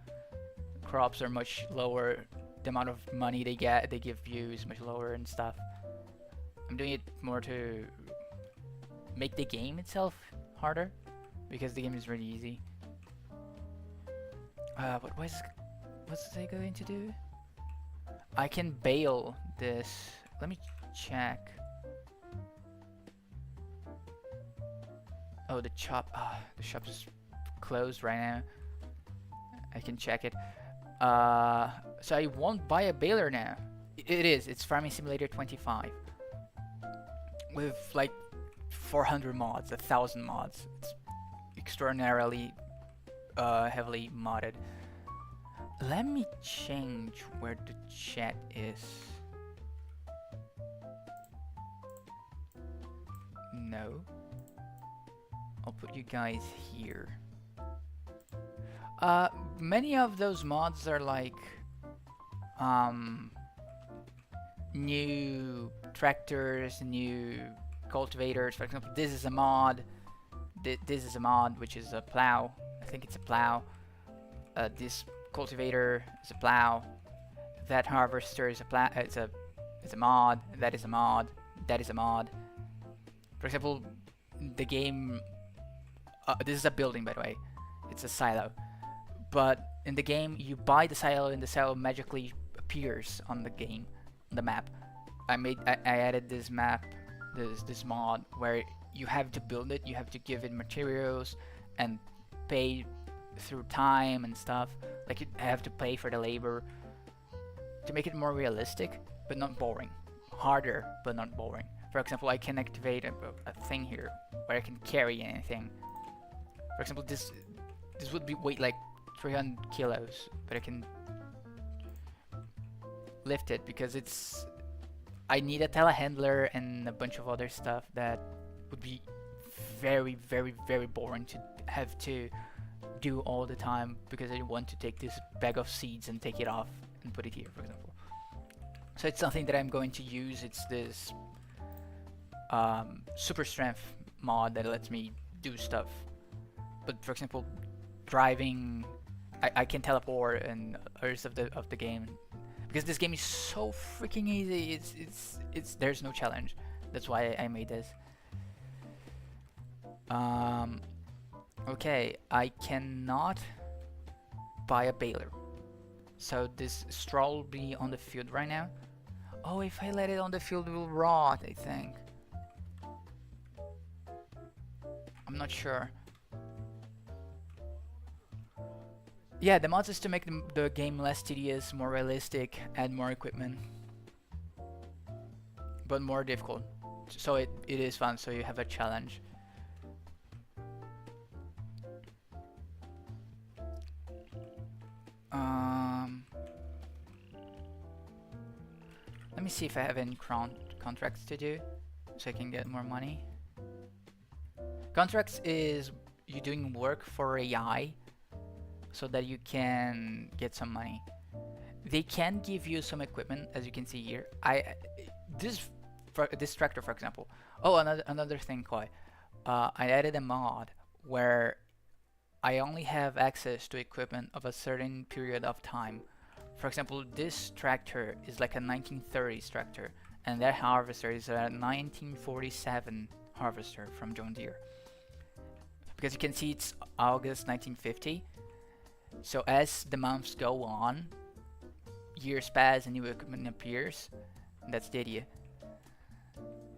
crops are much lower, the amount of money they give you is much lower and stuff. I'm doing it more to make the game itself harder, because the game is really easy. What's it going to do? I can bail this. Let me check. Oh, the shop. The shop is closed right now. I can check it. So I won't buy a baler now. It is. It's Farming Simulator 25. With like 400 mods, 1,000 mods. It's extraordinarily heavily modded. Let me change where the chat is. No. I'll put you guys here. Many of those mods are like new tractors, new cultivators. For example, this is a mod. This is a mod, which is a plow. I think it's a plow. This cultivator is a plow. That harvester is a plow. It's a mod. That is a mod. That is a mod. For example, the game. This is a building, by the way. It's a silo. But in the game, you buy the silo, and the silo magically appears on the game, on the map. I added this map, this mod where you have to build it. You have to give it materials and pay through time and stuff. Like, you have to pay for the labor to make it more realistic, but not boring. Harder, but not boring. For example, I can activate a thing here where I can carry anything. For example, this would be weight like 300 kilos, but I can lift it because I need a telehandler and a bunch of other stuff that would be very, very, very boring to have to do all the time because I want to take this bag of seeds and take it off and put it here, for example. So it's something that I'm going to use. It's this super strength mod that lets me do stuff. But for example, driving, I can teleport and others of the game, because this game is so freaking easy. It's there's no challenge. That's why I made this. Okay, I cannot buy a baler, so this straw will be on the field right now. Oh, if I let it on the field, it will rot, I think. I'm not sure. Yeah, the mods is to make the game less tedious, more realistic, add more equipment, but more difficult. So it is fun, so you have a challenge. Let me see if I have any contracts to do, so I can get more money. Contracts is you doing work for AI, so that you can get some money. They can give you some equipment, as you can see here. This tractor, for example. Oh, another thing, Koi. I added a mod where I only have access to equipment of a certain period of time. For example, this tractor is like a 1930s tractor, and that harvester is a 1947 harvester from John Deere. Because you can see it's August 1950. So as the months go on, years pass and new equipment appears. And that's the idea.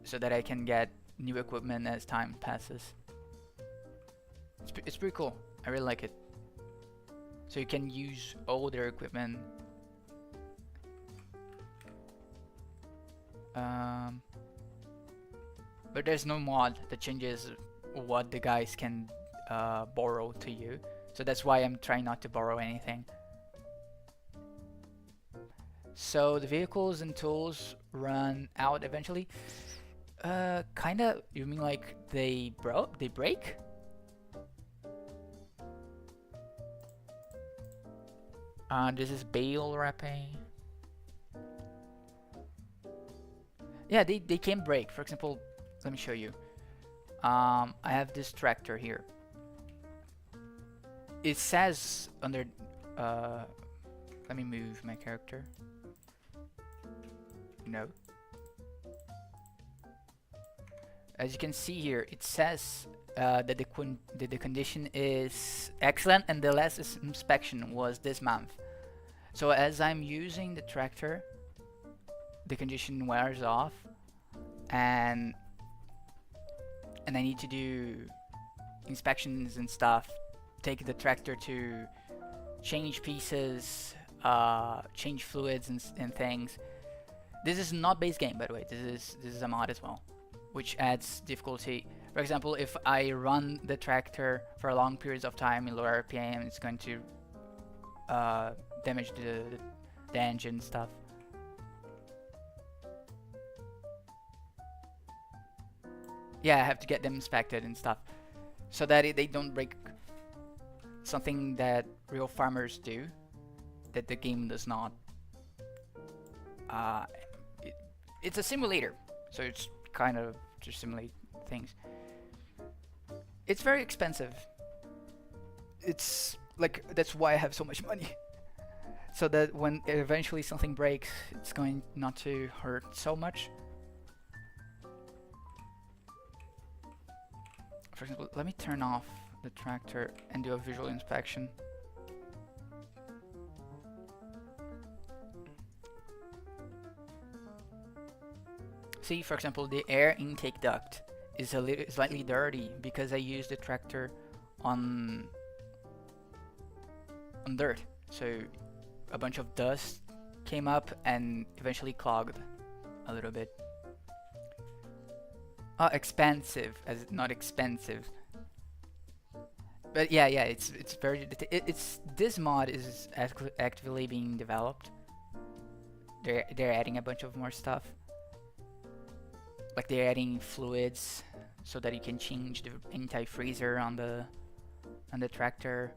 So that I can get new equipment as time passes. It's pretty cool. I really like it. So you can use older equipment. But there's no mod that changes what the guys can borrow to you. So that's why I'm trying not to borrow anything. So the vehicles and tools run out eventually. Kinda, you mean like they break? This is bale wrapping. Yeah, they can break. For example, let me show you. I have this tractor here. It says under let me move my character. No. As you can see here, it says that the condition is excellent and the last inspection was this month. So as I'm using the tractor, the condition wears off, and I need to do inspections and stuff, take the tractor to change pieces, change fluids and things. This is not base game, by the way. This is a mod as well, which adds difficulty. For example, if I run the tractor for long periods of time in lower RPM, it's going to damage the engine stuff. Yeah, I have to get them inspected and stuff, so that they don't break. Something that real farmers do, that the game does not. It's a simulator, so it's kind of to simulate things. It's very expensive. It's like, that's why I have so much money. So that when eventually something breaks, it's going not to hurt so much. For example, let me turn off the tractor and do a visual inspection. See, for example, the air intake duct is a little slightly dirty because I used the tractor on dirt. So a bunch of dust came up and eventually clogged a little bit. Expensive, as not expensive. But yeah, it's very this mod is actively being developed. They're adding a bunch of more stuff. Like they're adding fluids so that you can change the anti-freezer on the tractor.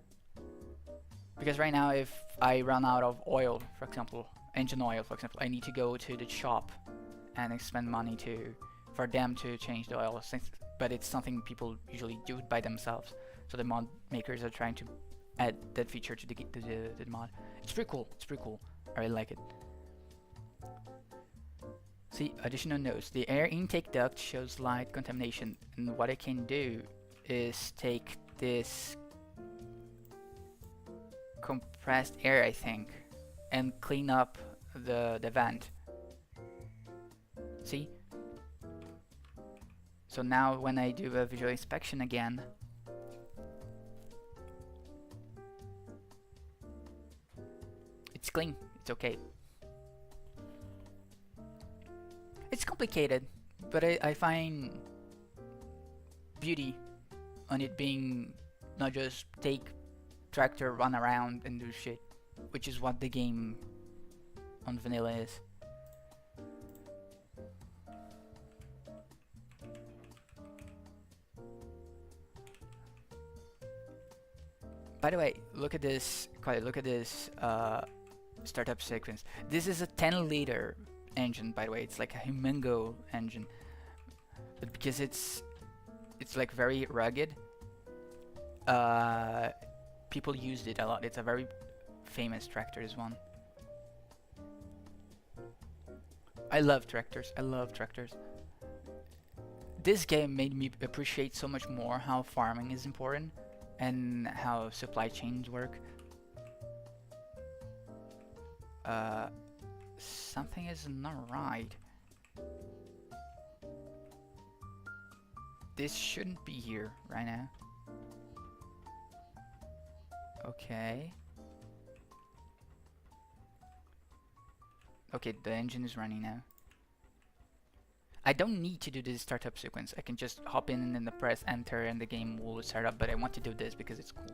Because right now, if I run out of oil, for example, engine oil, for example, I need to go to the shop and spend money for them to change the oil. But it's something people usually do by themselves. So the mod makers are trying to add that feature to the mod. It's pretty cool. It's pretty cool. I really like it. See, additional notes. The air intake duct shows light contamination, and what I can do is take this compressed air, I think, and clean up the vent. See? So now when I do a visual inspection again, it's clean. It's okay. It's complicated, but I find beauty on it being not just take tractor, run around and do shit, which is what the game on vanilla is. By the way, look at this. Look at this startup sequence. This is a 10-liter engine, by the way. It's like a Humongo engine, but because it's like very rugged, people used it a lot. It's a very famous tractor, this one. I love tractors. I love tractors. This game made me appreciate so much more how farming is important and how supply chains work. Something is not right. This shouldn't be here right now. Okay. Okay, the engine is running now. I don't need to do this startup sequence. I can just hop in and then press enter and the game will start up, but I want to do this because it's cool.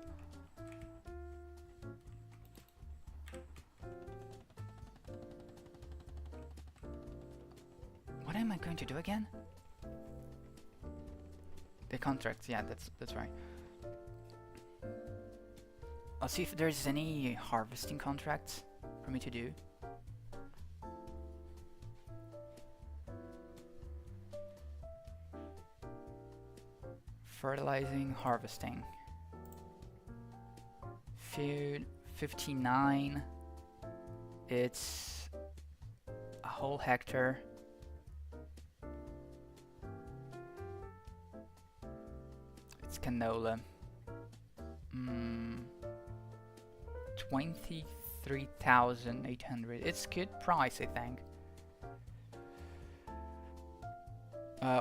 What am I going to do again? The contracts, yeah, that's right. I'll see if there's any harvesting contracts for me to do. Fertilizing, harvesting. Food, 59. It's a whole hectare. It's canola. 23,800. It's good price, I think.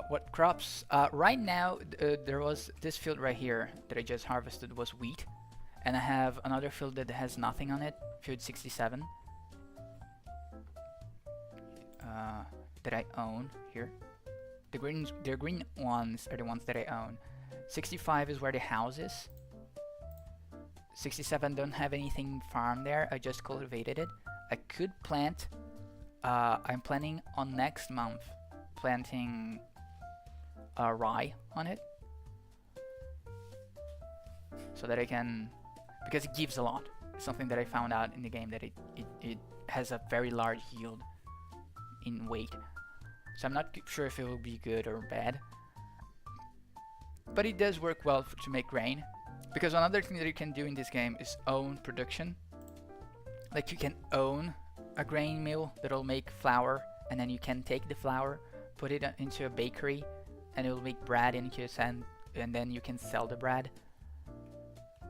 What crops? Right now, there was this field right here that I just harvested was wheat, and I have another field that has nothing on it, field 67, that I own here. The green ones are the ones that I own. 65 is where the house is. 67 don't have anything farmed there. I just cultivated it. I could plant. I'm planning on next month planting rye on it, so that I can, because it gives a lot. It's something that I found out in the game, that it has a very large yield in weight. So I'm not sure if it will be good or bad, but it does work well to make grain. Because another thing that you can do in this game is own production. Like you can own a grain mill that'll make flour, and then you can take the flour, put it into a bakery, and it will make bread into a sand, and then you can sell the bread.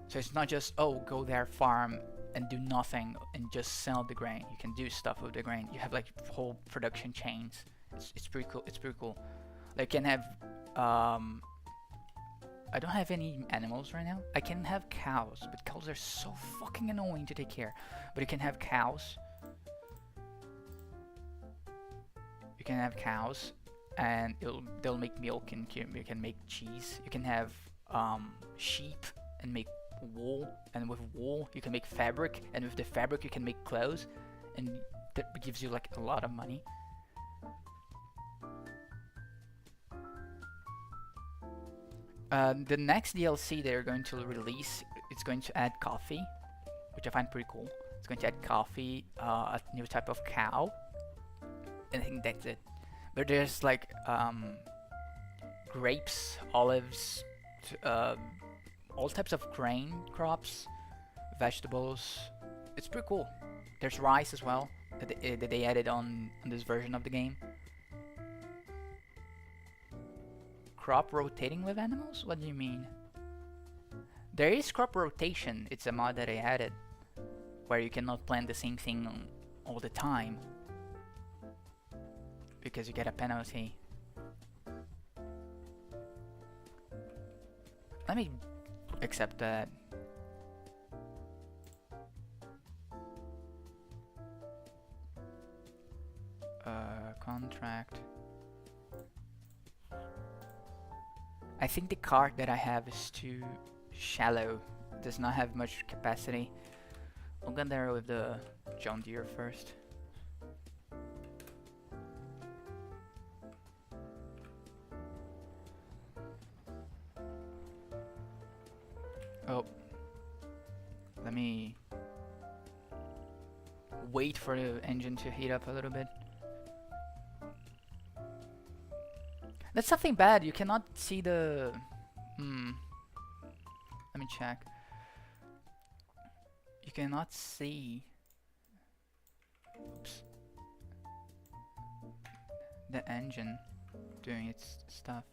So it's not just, oh, go there, farm, and do nothing, and just sell the grain. You can do stuff with the grain. You have like whole production chains. It's pretty cool. It's pretty cool. Like you can have, I don't have any animals right now. I can have cows, but cows are so fucking annoying to take care. But you can have cows. You can have cows, and they'll make milk, and you can make cheese. You can have sheep and make wool, and with wool you can make fabric, and with the fabric you can make clothes, and that gives you like a lot of money. The next DLC they're going to release, it's going to add coffee. which I find pretty cool. It's going to add coffee, a new type of cow, and I think that's it. But there's like grapes, olives, all types of grain crops, vegetables. It's pretty cool. There's rice as well that they added on this version of the game. Crop rotating with animals? What do you mean? There is crop rotation. It's a mod that I added where you cannot plant the same thing all the time because you get a penalty. Let me accept that. Contract. I think the cart that I have is too shallow. It does not have much capacity. I'll get there with the John Deere first. Oh. Let me wait for the engine to heat up a little bit. That's something bad. You cannot see the... Let me check. You cannot see... Oops. The engine doing its stuff.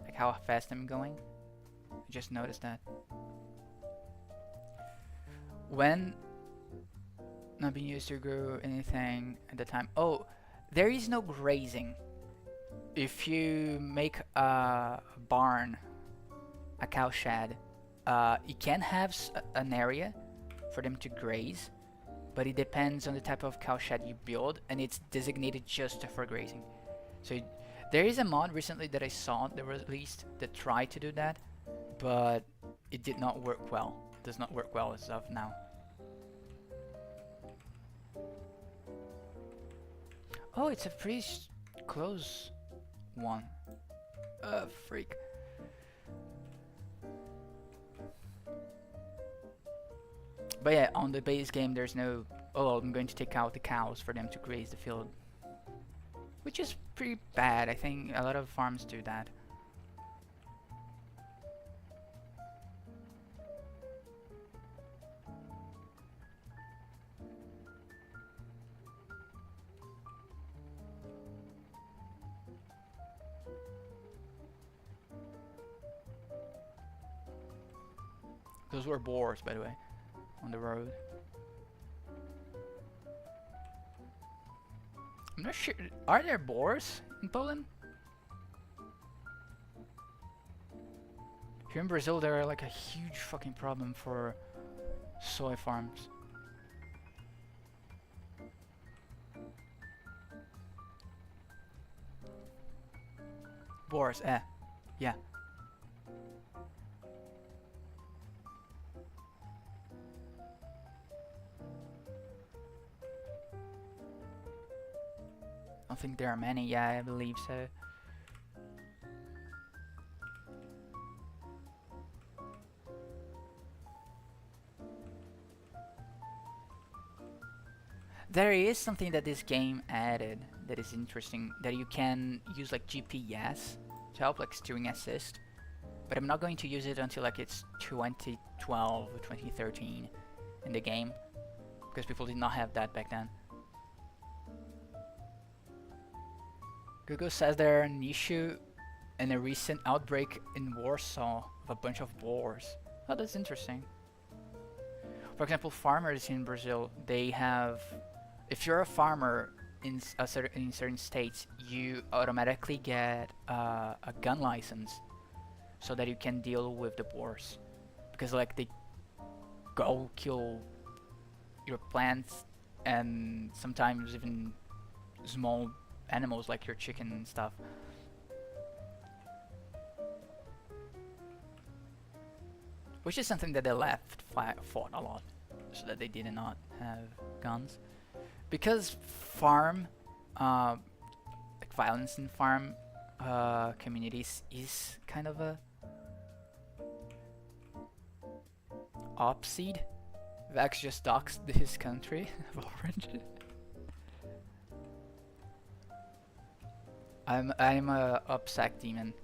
Like how fast I'm going. I just noticed that. When not being used to grow anything at the time. Oh, there is no grazing. If you make a barn, a cow shed, you can have an area for them to graze, but it depends on the type of cow shed you build, and it's designated just for grazing. So there is a mod recently that I saw that was released that tried to do that, but it did not work well. It does not work well as of now. Oh, it's a pretty close one. Freak. But yeah, on the base game there's no, oh, I'm going to take out the cows for them to graze the field. Which is pretty bad. I think a lot of farms do that. Those were boars, by the way, on the road. I'm not sure. Are there boars in Poland? Here in Brazil, there are like a huge fucking problem for soy farms. Boars, yeah. I don't think there are many. Yeah, I believe so. There is something that this game added that is interesting, that you can use like GPS to help like steering assist, but I'm not going to use it until like it's 2012 or 2013 in the game, because people did not have that back then. Google says there are an issue and a recent outbreak in Warsaw of a bunch of boars. Oh, that's interesting. For example, farmers in Brazil, they have, if you're a farmer in certain states, you automatically get a gun license so that you can deal with the boars, because like they go kill your plants and sometimes even small animals like your chicken and stuff. Which is something that the left fought a lot, so that they did not have guns. Because farm, like violence in farm communities is kind of a opposite Vax just doxed his country of origin. I'm a upsack demon.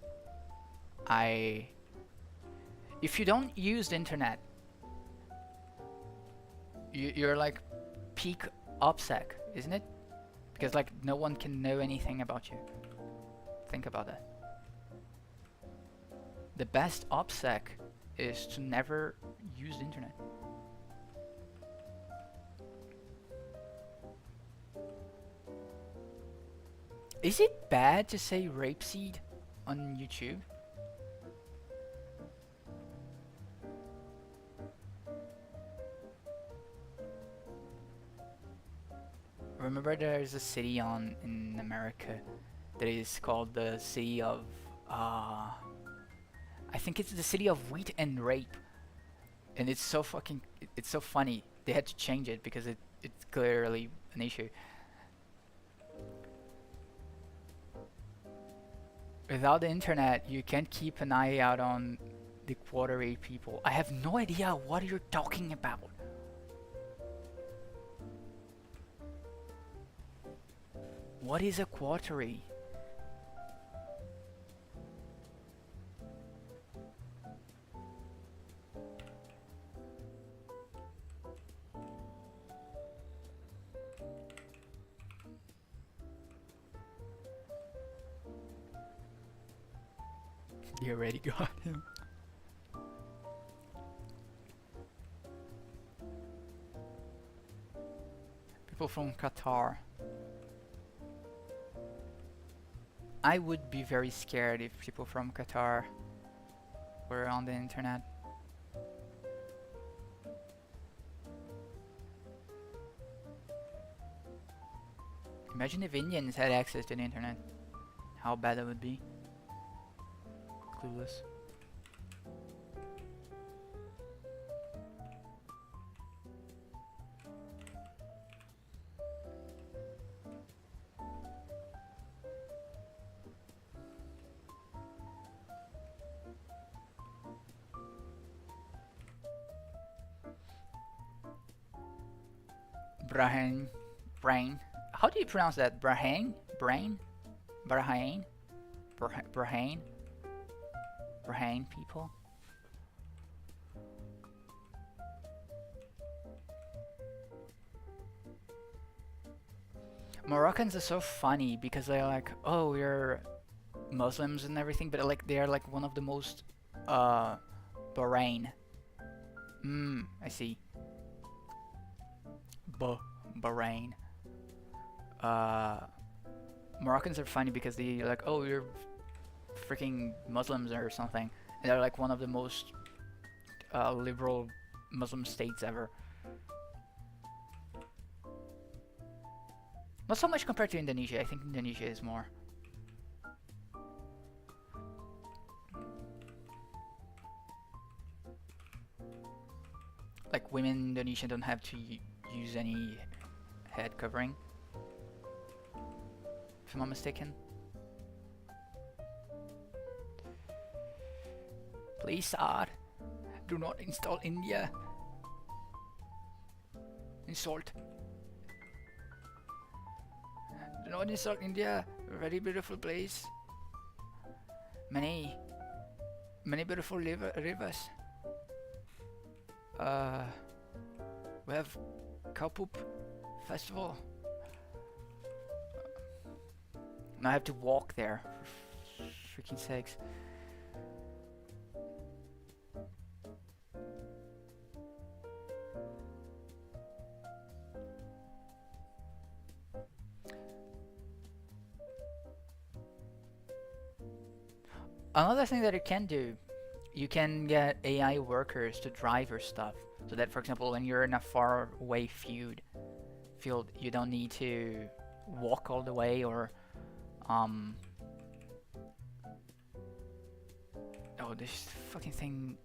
If you don't use the internet, you're like peak upsack, isn't it? Because like no one can know anything about you. Think about that. The best OPSEC is to never use the internet. Is it bad to say rapeseed on YouTube? Remember there's a city in America that is called the city of I think it's the city of wheat and rape, and it's so fucking it's so funny. They had to change it because it's clearly an issue. Without the internet, you can't keep an eye out on the quarter A people. I have no idea what you're talking about. What is a quarter A? You already got him. People from Qatar. I would be very scared if people from Qatar were on the internet. Imagine if Indians had access to the internet. How bad that would be. Clueless. Brain. How do you pronounce that? Brain? Brain people? Moroccans are so funny because they're like, oh, we're Muslims and everything, but like they're like one of the most Bahrain. I see. Bahrain. Moroccans are funny because they're like, oh, you're freaking Muslims or something. And they're like one of the most liberal Muslim states ever. Not so much compared to Indonesia. I think Indonesia is more. Like women in Indonesia don't have to use any head covering, if I'm not mistaken. Please, sir, do not install India. Insult. Do not insult India. A very beautiful place. Many beautiful rivers. We have cow poop festival. Now I have to walk there, for freaking sakes. Another thing that you can do, you can get AI workers to drive your stuff. So that, for example, when you're in a far away field, you don't need to walk all the way or oh, this fucking thing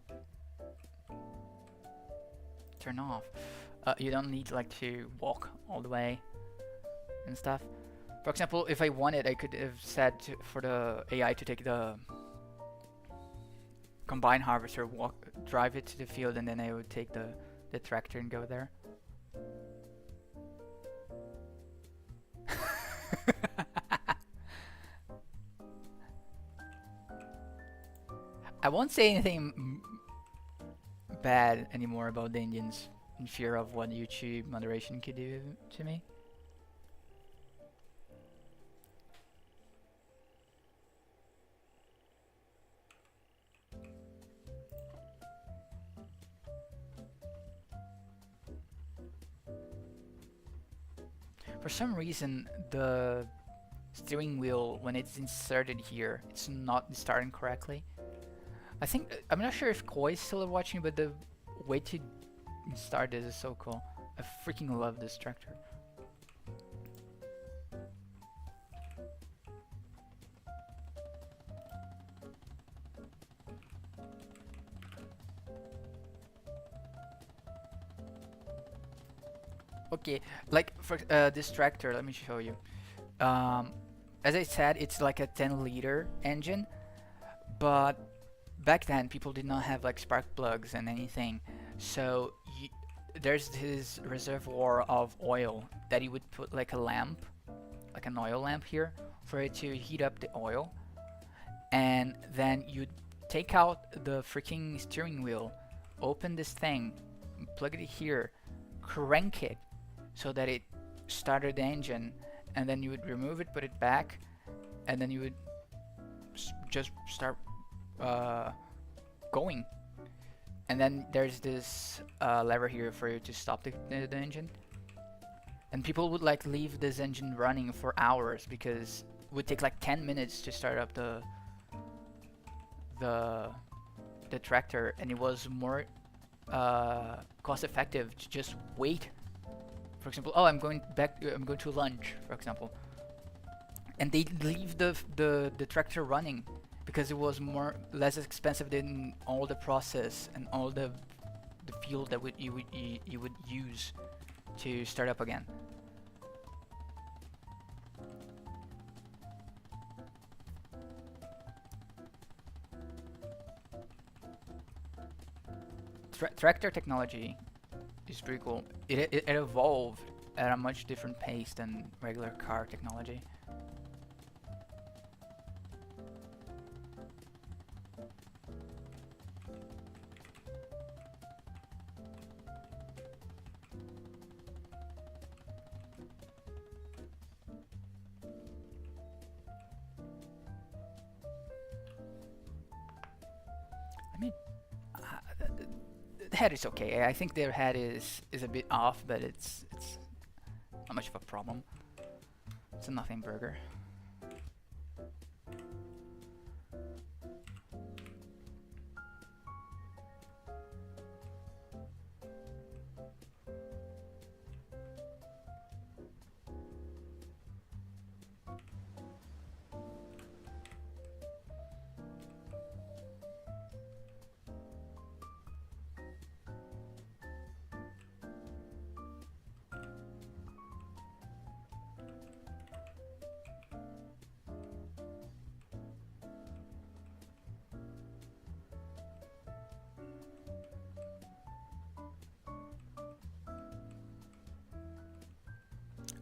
turn off. You don't need like to walk all the way and stuff. For example, if I wanted, I could have said for the AI to take the combine harvester, drive it to the field, and then I would take the the tractor and go there. I won't say anything bad anymore about the Indians in fear of what YouTube moderation could do to me. For some reason, the steering wheel, when it's inserted here, it's not starting correctly. I think, I'm not sure if Koi is still watching, but the way to start this is so cool. I freaking love this tractor. Okay, like for this tractor, let me show you. As I said, it's like a 10-liter engine, but back then people did not have like spark plugs and anything, so there's this reservoir of oil that you would put like a lamp, like an oil lamp here, for it to heat up the oil, and then you'd take out the freaking steering wheel, open this thing, plug it here, crank it so that it started the engine, and then you would remove it, put it back, and then you would just start going. And then there's this lever here for you to stop the engine. And people would like leave this engine running for hours because it would take like 10 minutes to start up the tractor, and it was more cost effective to just wait. For example, oh, I'm going to lunch, for example, and they leave the tractor running because it was less expensive than all the process and all the fuel that you would use to start up again. Tractor technology is pretty cool. It evolved at a much different pace than regular car technology. I mean, the head is okay. I think their head is a bit off, but it's not much of a problem. It's a nothing burger.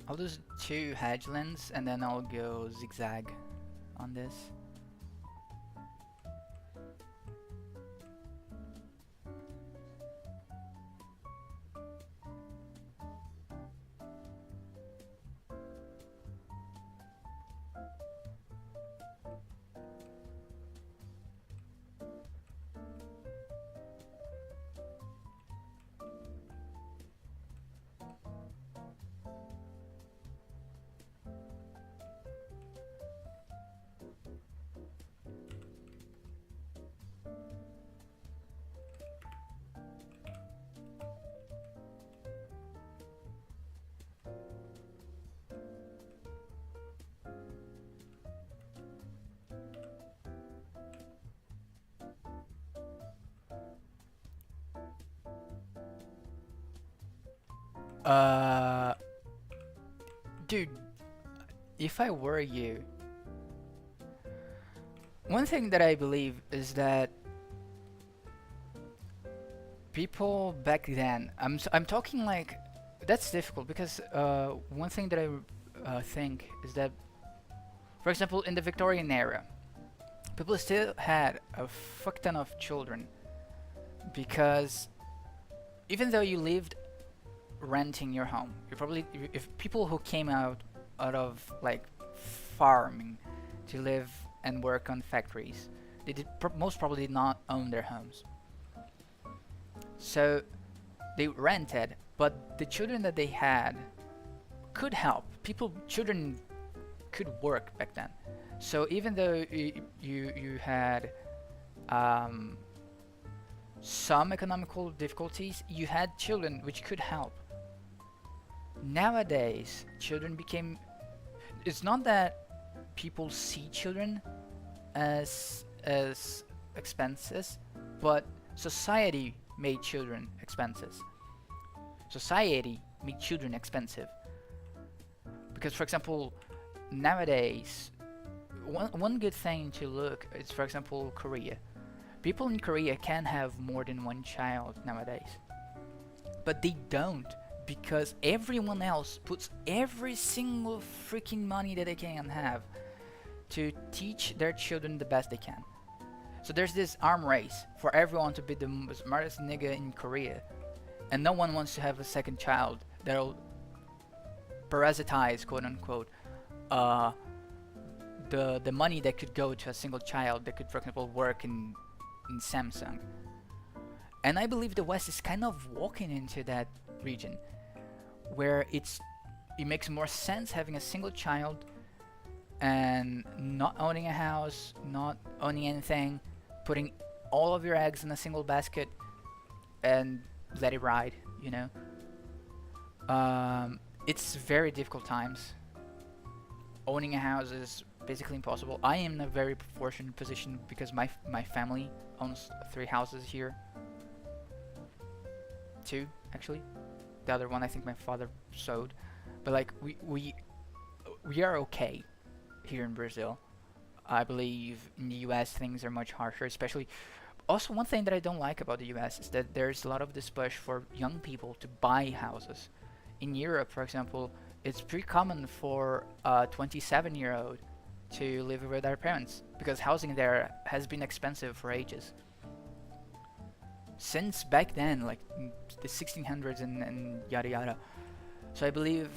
I'll do 2 hedgelands and then I'll go zigzag on this. Dude, if I were you, one thing that I believe is that people back then, I'm talking like that's difficult because one thing that I think is that, for example, in the Victorian era, people still had a fuck ton of children because even though you lived renting your home, you probably if people who came out of like farming to live and work on factories, they most probably did not own their homes. So they rented, but the children that they had could help. Children could work back then. So even though you had um, some economical difficulties, you had children which could help. Nowadays, children became. It's not that people see children as expenses, but society made children expenses. Society made children expensive because, for example, nowadays, one good thing to look is, for example, Korea. People in Korea can have more than one child nowadays, but they don't because everyone else puts every single freaking money that they can have to teach their children the best they can. So there's this arm race for everyone to be the smartest nigga in Korea, and no one wants to have a second child that'll parasitize, quote unquote, the money that could go to a single child that could, for example, work in Samsung. And I believe the West is kind of walking into that region where it makes more sense having a single child and not owning a house, not owning anything, putting all of your eggs in a single basket and let it ride, you know. It's very difficult times. Owning a house is basically impossible. I am in a very fortunate position because my family owns 3 houses here. 2 actually. The other one I think my father sold. But like we are okay here in Brazil. I believe in the US things are much harsher, especially. Also, one thing that I don't like about the US is that there's a lot of this push for young people to buy houses. In Europe, for example, it's pretty common for a 27-year-old to live with their parents because housing there has been expensive for ages. Since back then, like the 1600s and yada yada. So I believe,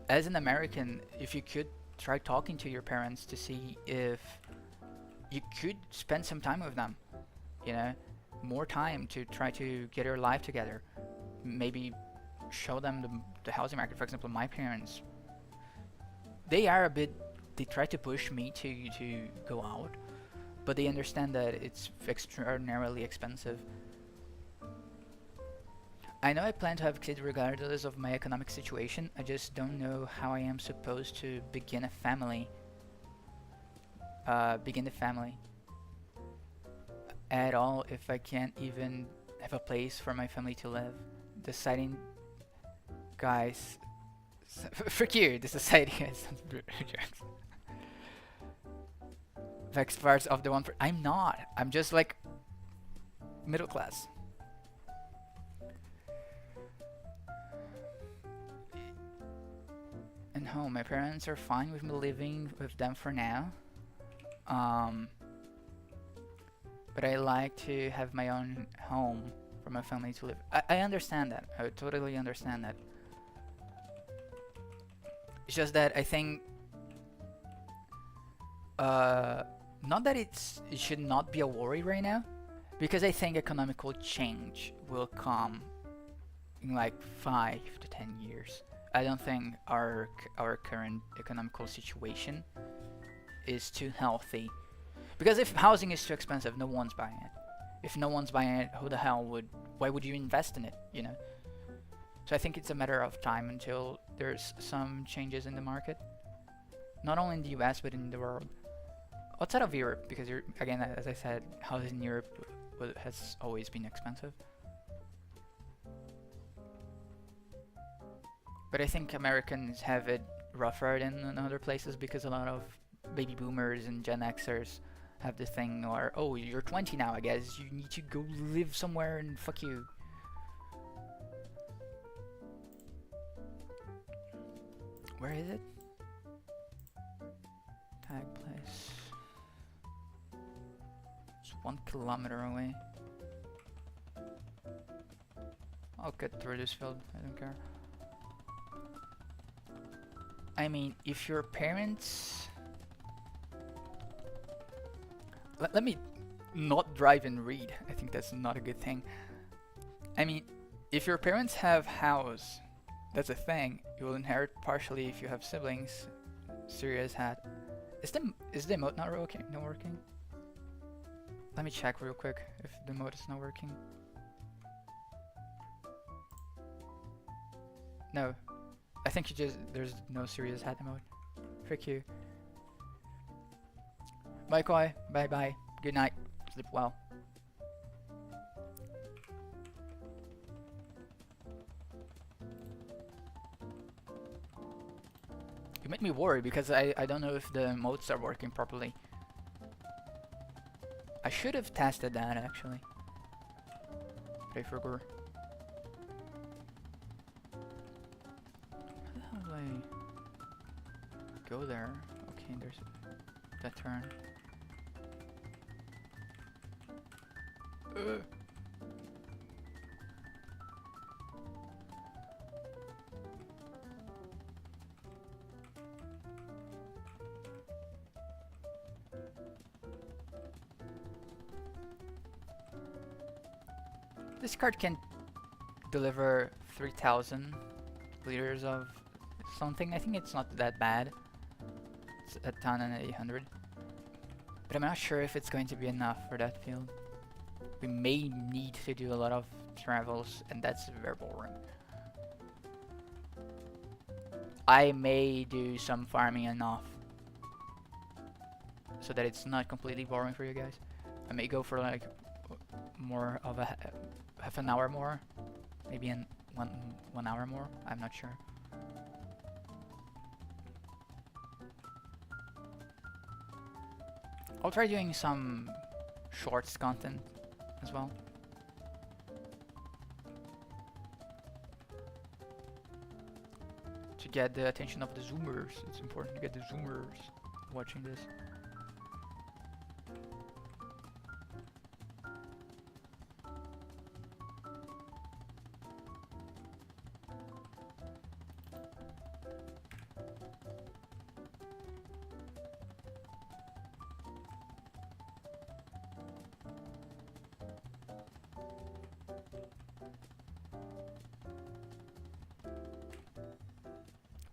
as an American, if you could try talking to your parents to see if you could spend some time with them, you know, more time to try to get your life together. Maybe show them the housing market. For example, my parents, they try to push me to go out, but they understand that it's extraordinarily expensive. I know I plan to have kids regardless of my economic situation. I just don't know how I am supposed to begin a family at all if I can't even have a place for my family to live. Deciding, guys, frick you, the society has drugs. Vex parts of the one. I'm not. I'm just like middle class. And home, my parents are fine with me living with them for now. But I like to have my own home for my family to live. I understand that. I totally understand that. It's just that I think, not that it should not be a worry right now, because I think economical change will come in like 5 to 10 years. I don't think our current economical situation is too healthy. Because if housing is too expensive, no one's buying it. If no one's buying it, why would you invest in it, you know? So I think it's a matter of time until there's some changes in the market. Not only in the US, but in the world. Outside of Europe, because again, as I said, housing in Europe has always been expensive. But I think Americans have it rougher than in other places because a lot of baby boomers and Gen Xers have this thing, or oh, you're 20 now, I guess you need to go live somewhere and fuck you. Where is it? Tag place. It's 1 kilometer away. I'll cut through this field, I don't care. I mean, if your parents... Let me not drive and read. I think that's not a good thing. I mean, if your parents have house, that's a thing. You will inherit partially if you have siblings. Serious hat. Is the emote not working? Not working? Let me check real quick if the emote is not working. No, I think you just there's no serious hat emote. Frick you. Bye, Koi. Bye bye. Good night. Sleep well. You make me worry because I don't know if the modes are working properly. I should have tested that actually. But I forgot. How the hell do I go there? Okay, there's that turn. This card can deliver 3,000 liters of something. I think it's not that bad. It's 1,800. But I'm not sure if it's going to be enough for that field. We may need to do a lot of travels, and that's very boring. I may do some farming enough so that it's not completely boring for you guys. I may go for like more of a half an hour more, maybe in one hour more. I'm not sure. I'll try doing some shorts content as well. To get the attention of the Zoomers. It's important to get the Zoomers watching this.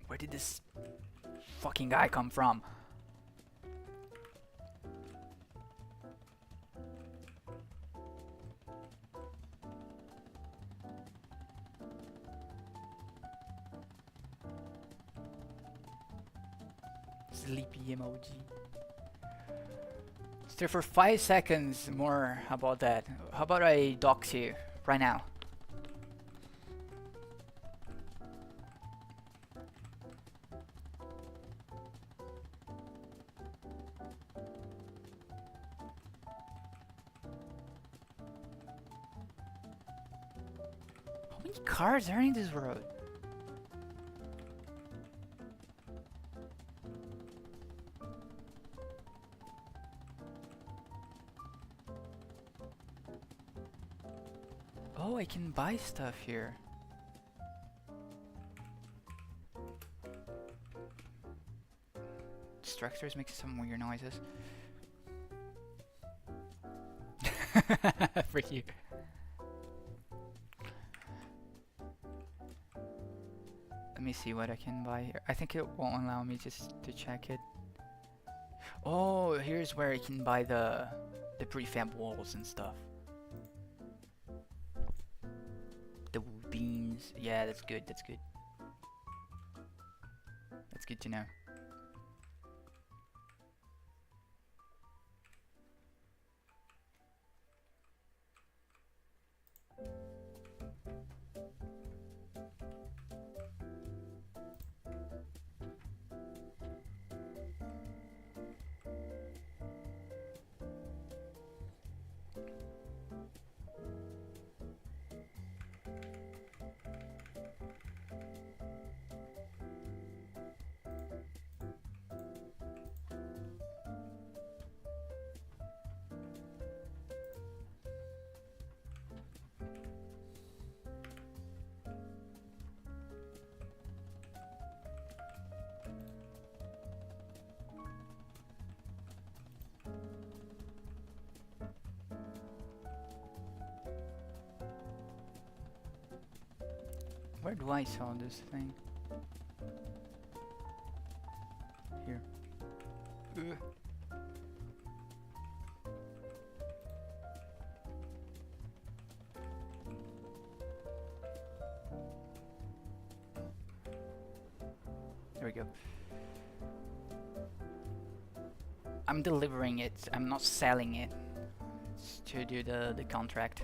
Where did this fucking guy come from? Sleepy emoji. Stay for 5 seconds more. How about that? How about I dox you right now? How many cars are in this road? Oh, I can buy stuff here. Structures make some weird noises. For you. Let me see what I can buy here. I think it won't allow me just to check it. Oh, here's where I can buy the prefab walls and stuff. The beams. Yeah, that's good. That's good. That's good to know. Where do I saw this thing? Here. Ugh. There we go. I'm delivering it. I'm not selling it. It's to do the contract.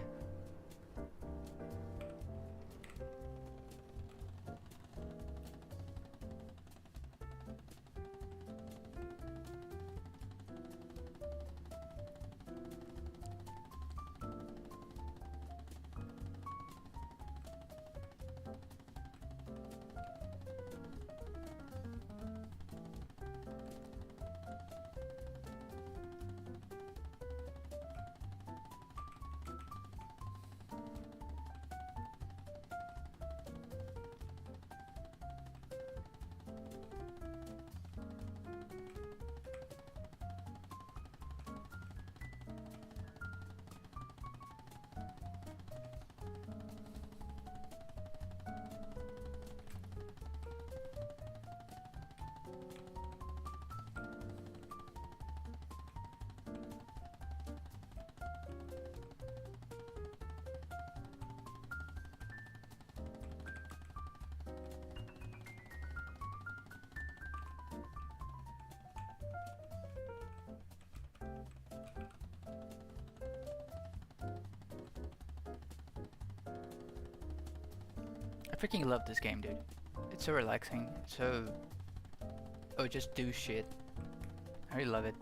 I freaking love this game, dude. It's so relaxing. So, oh, just do shit. I really love it.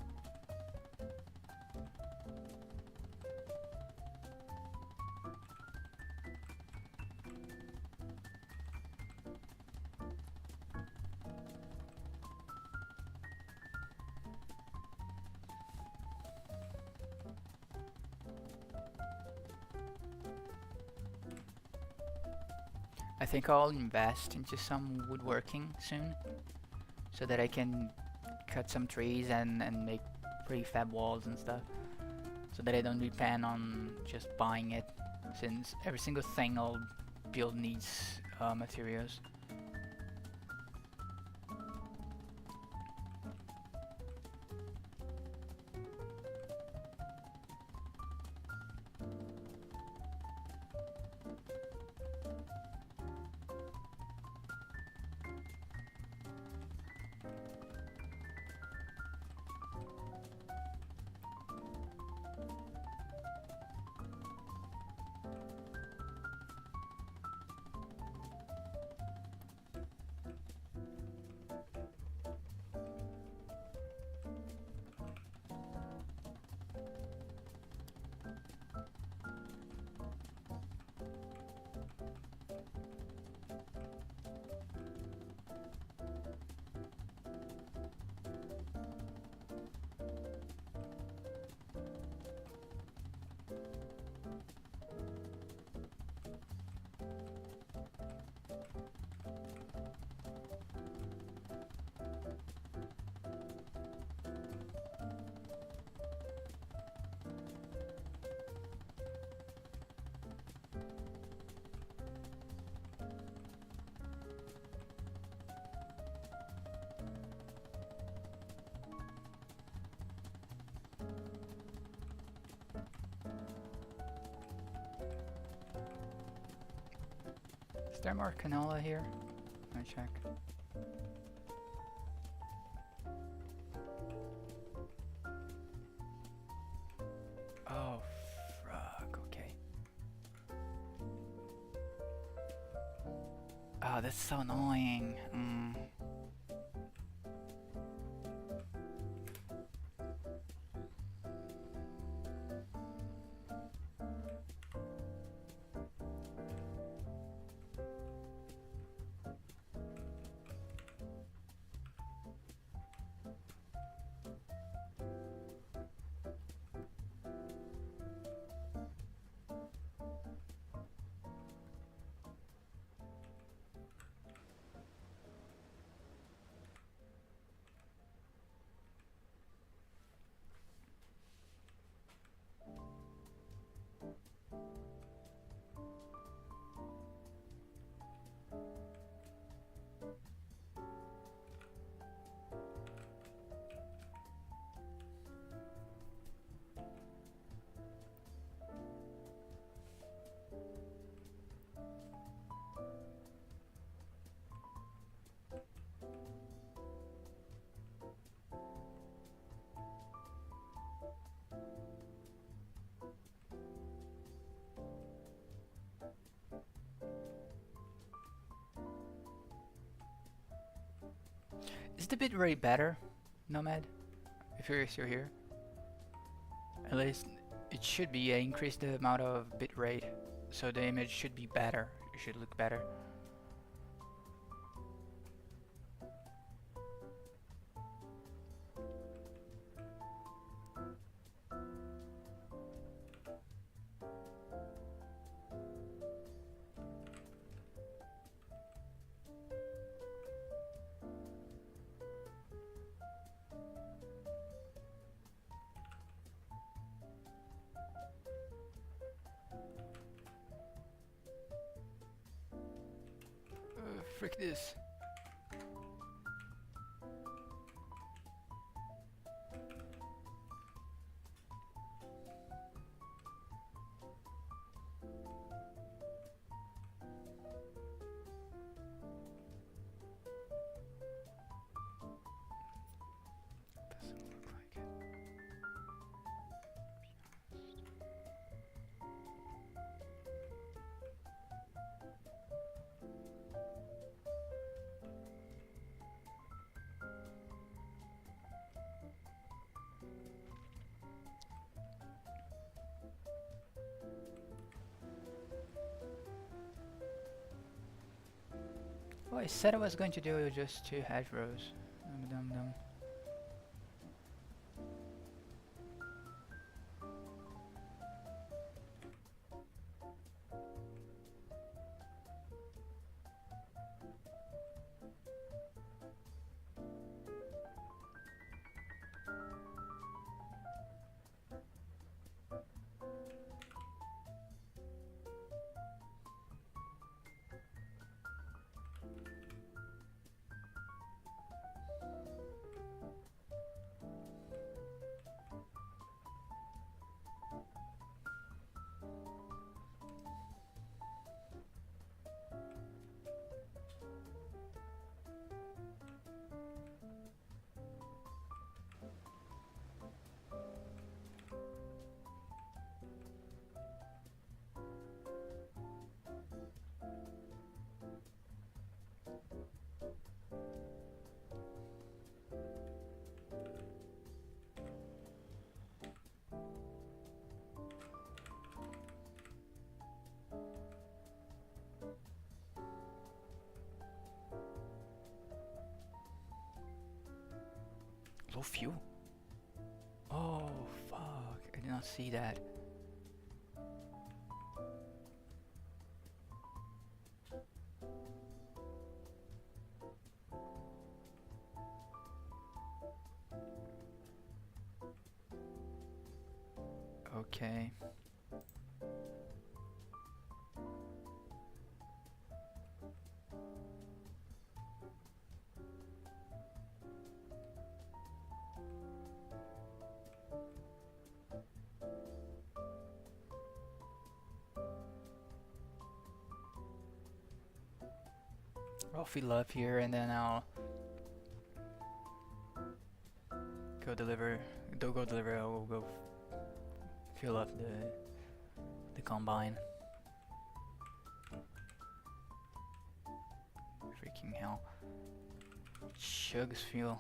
I think I'll invest into some woodworking soon, so that I can cut some trees and make prefab walls and stuff, so that I don't depend on just buying it, since every single thing I'll build needs materials. Is there more canola here? Let me check. Oh, fuck, okay. Oh, that's so annoying. Is the bitrate better, Nomad? If you're still here? At least it should be. Increase the amount of bitrate, so the image should be better. It should look better. Frick this. Doesn't look like it. Oh, I said I was going to do just 2 hedgerows. Dum dum. Low fuel. Oh fuck! I did not see that. Okay. I'll fill up here and then I'll go deliver. Don't go deliver. I will go fill up the combine. Freaking hell! Chugs fuel.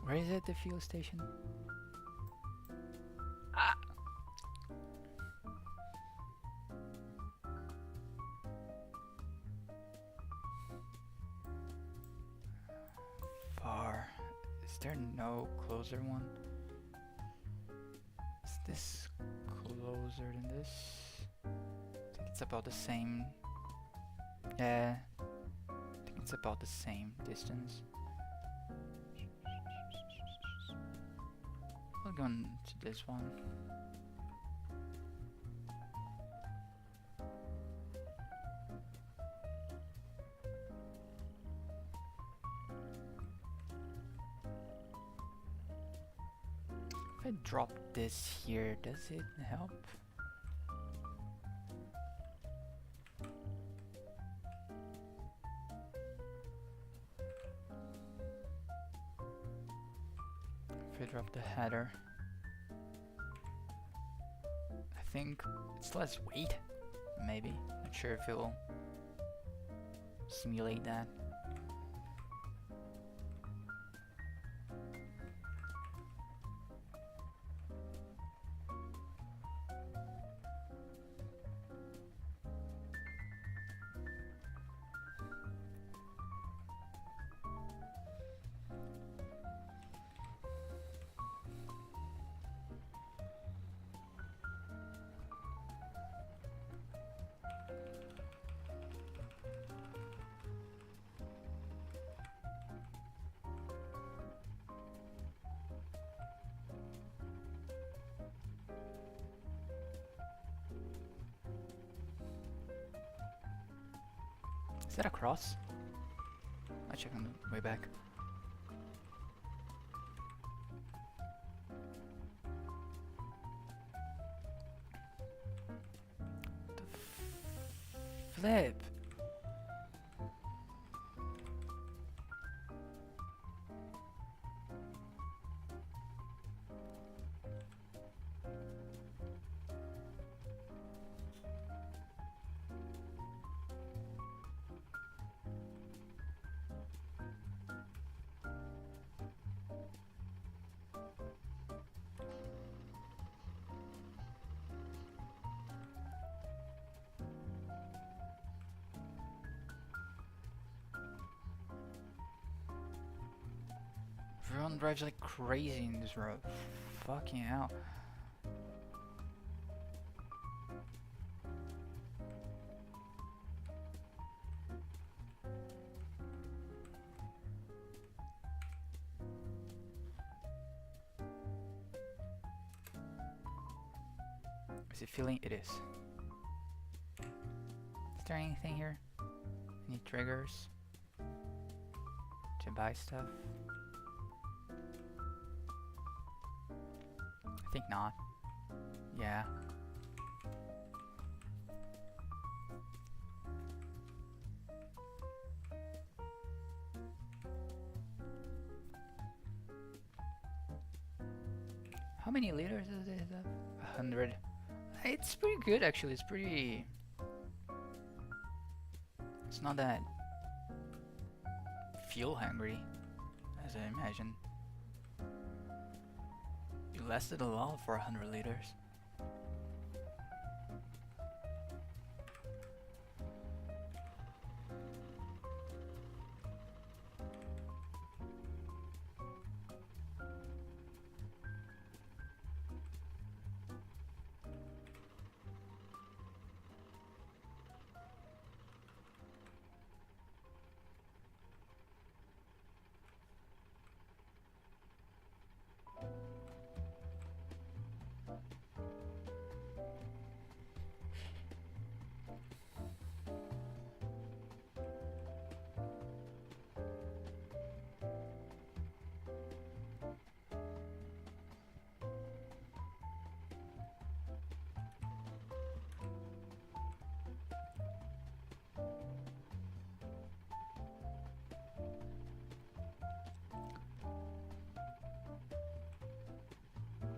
Where is it, the fuel station? Ah! Far. Is there no closer one? Is this closer than this? I think it's about the same. Yeah. I think it's about the same distance. I'll go on to this one. If I drop this here, does it help? If I drop the header, I think it's less weight, maybe. Not sure if it will simulate that. Is that a cross? I'll check on the way back. The flip! Everyone drives like crazy in this road. Fucking hell. Is it feeling? It is. Is there anything here? Any triggers to buy stuff? I think not. Yeah. How many liters is it? 100. It's pretty good actually. It's pretty. It's not that fuel hungry as I imagined. It lasted a lot for 100 liters.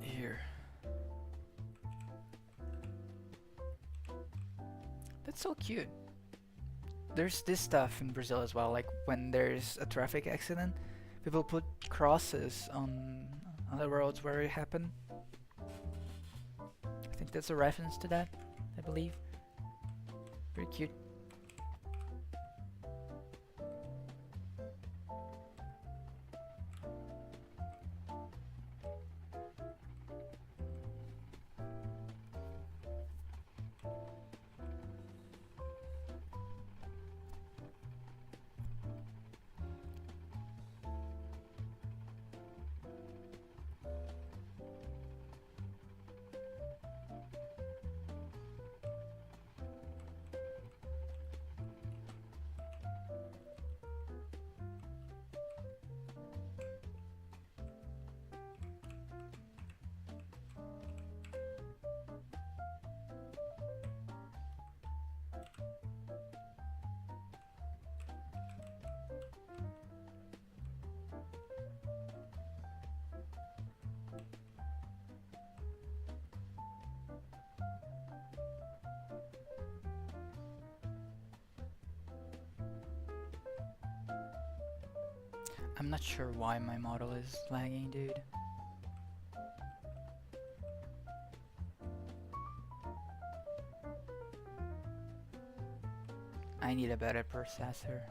Here. That's so cute. There's this stuff in Brazil as well, like when there's a traffic accident, people put crosses on the roads where it happened. I think that's a reference to that, I believe. Pretty cute. I'm not sure why my model is lagging, dude. I need a better processor.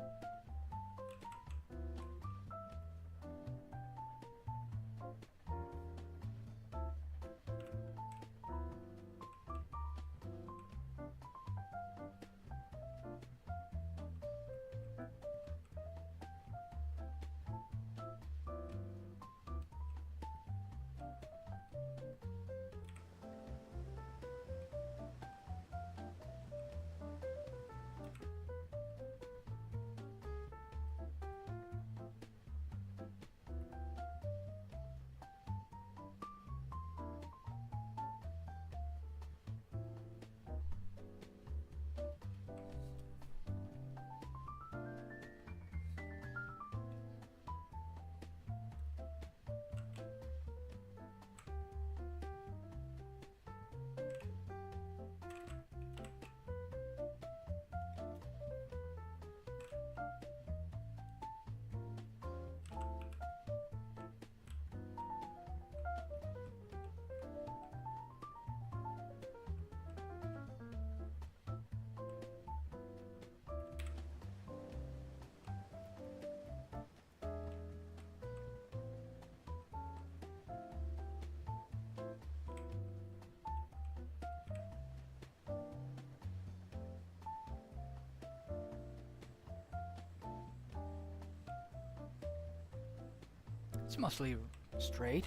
It's mostly straight.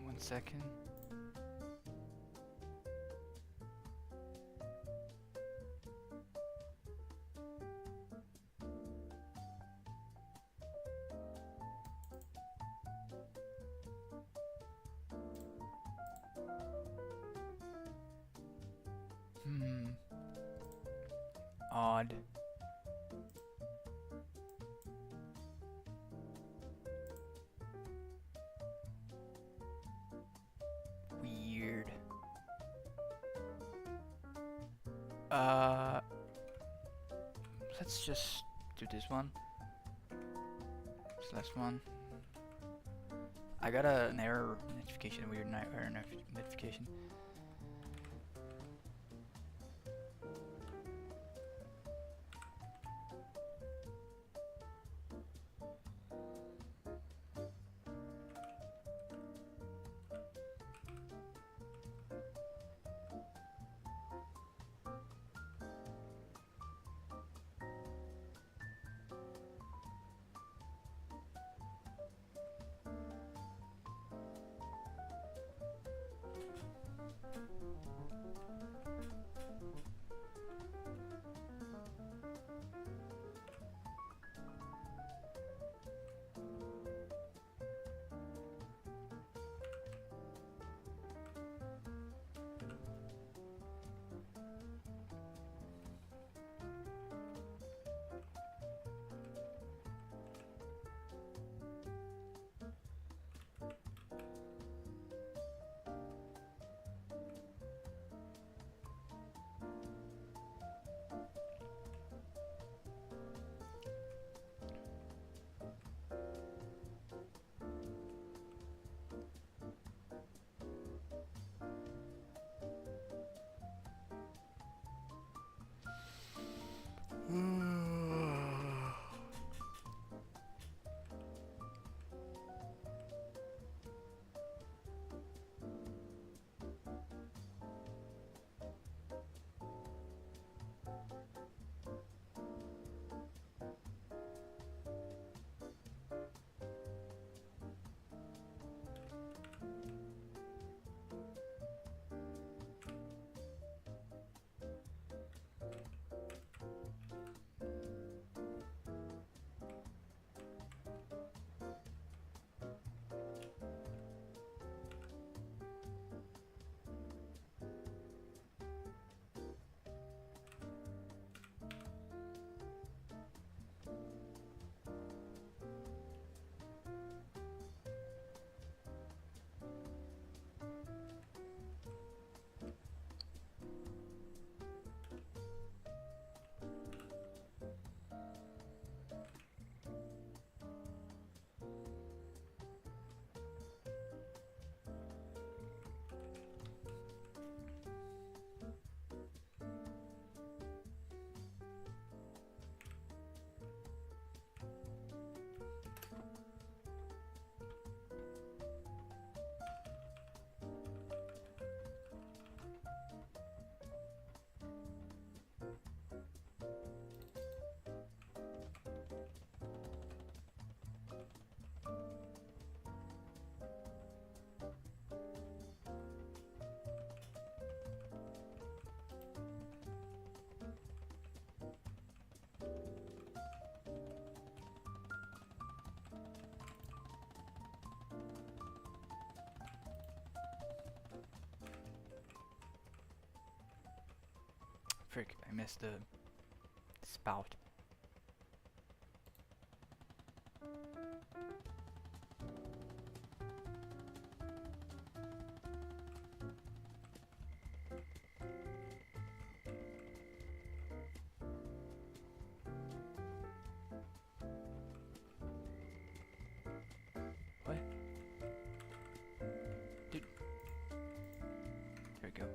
One second. Odd. Uh, let's just do this one. This last one. I got an error notification, a weird error notification. Frick, I missed the spout. What? Dude. There we go.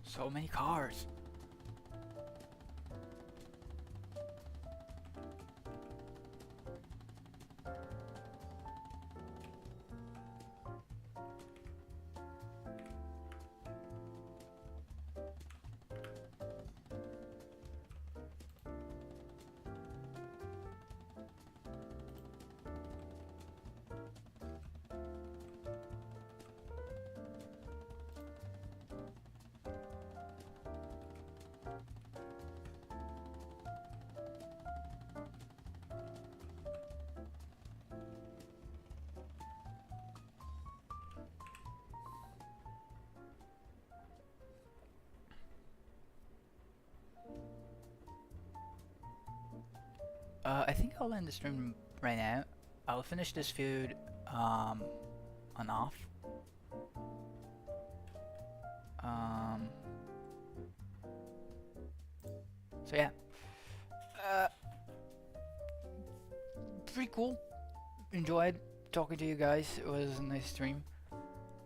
So many cars. I think I'll end the stream right now. I'll finish this food um, on off. Um, so yeah, uh, pretty cool. Enjoyed talking to you guys. It was a nice stream.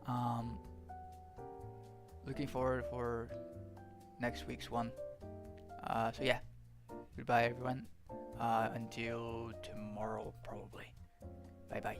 Um, Looking forward for next week's one. So yeah, goodbye everyone. Until tomorrow probably. Bye bye.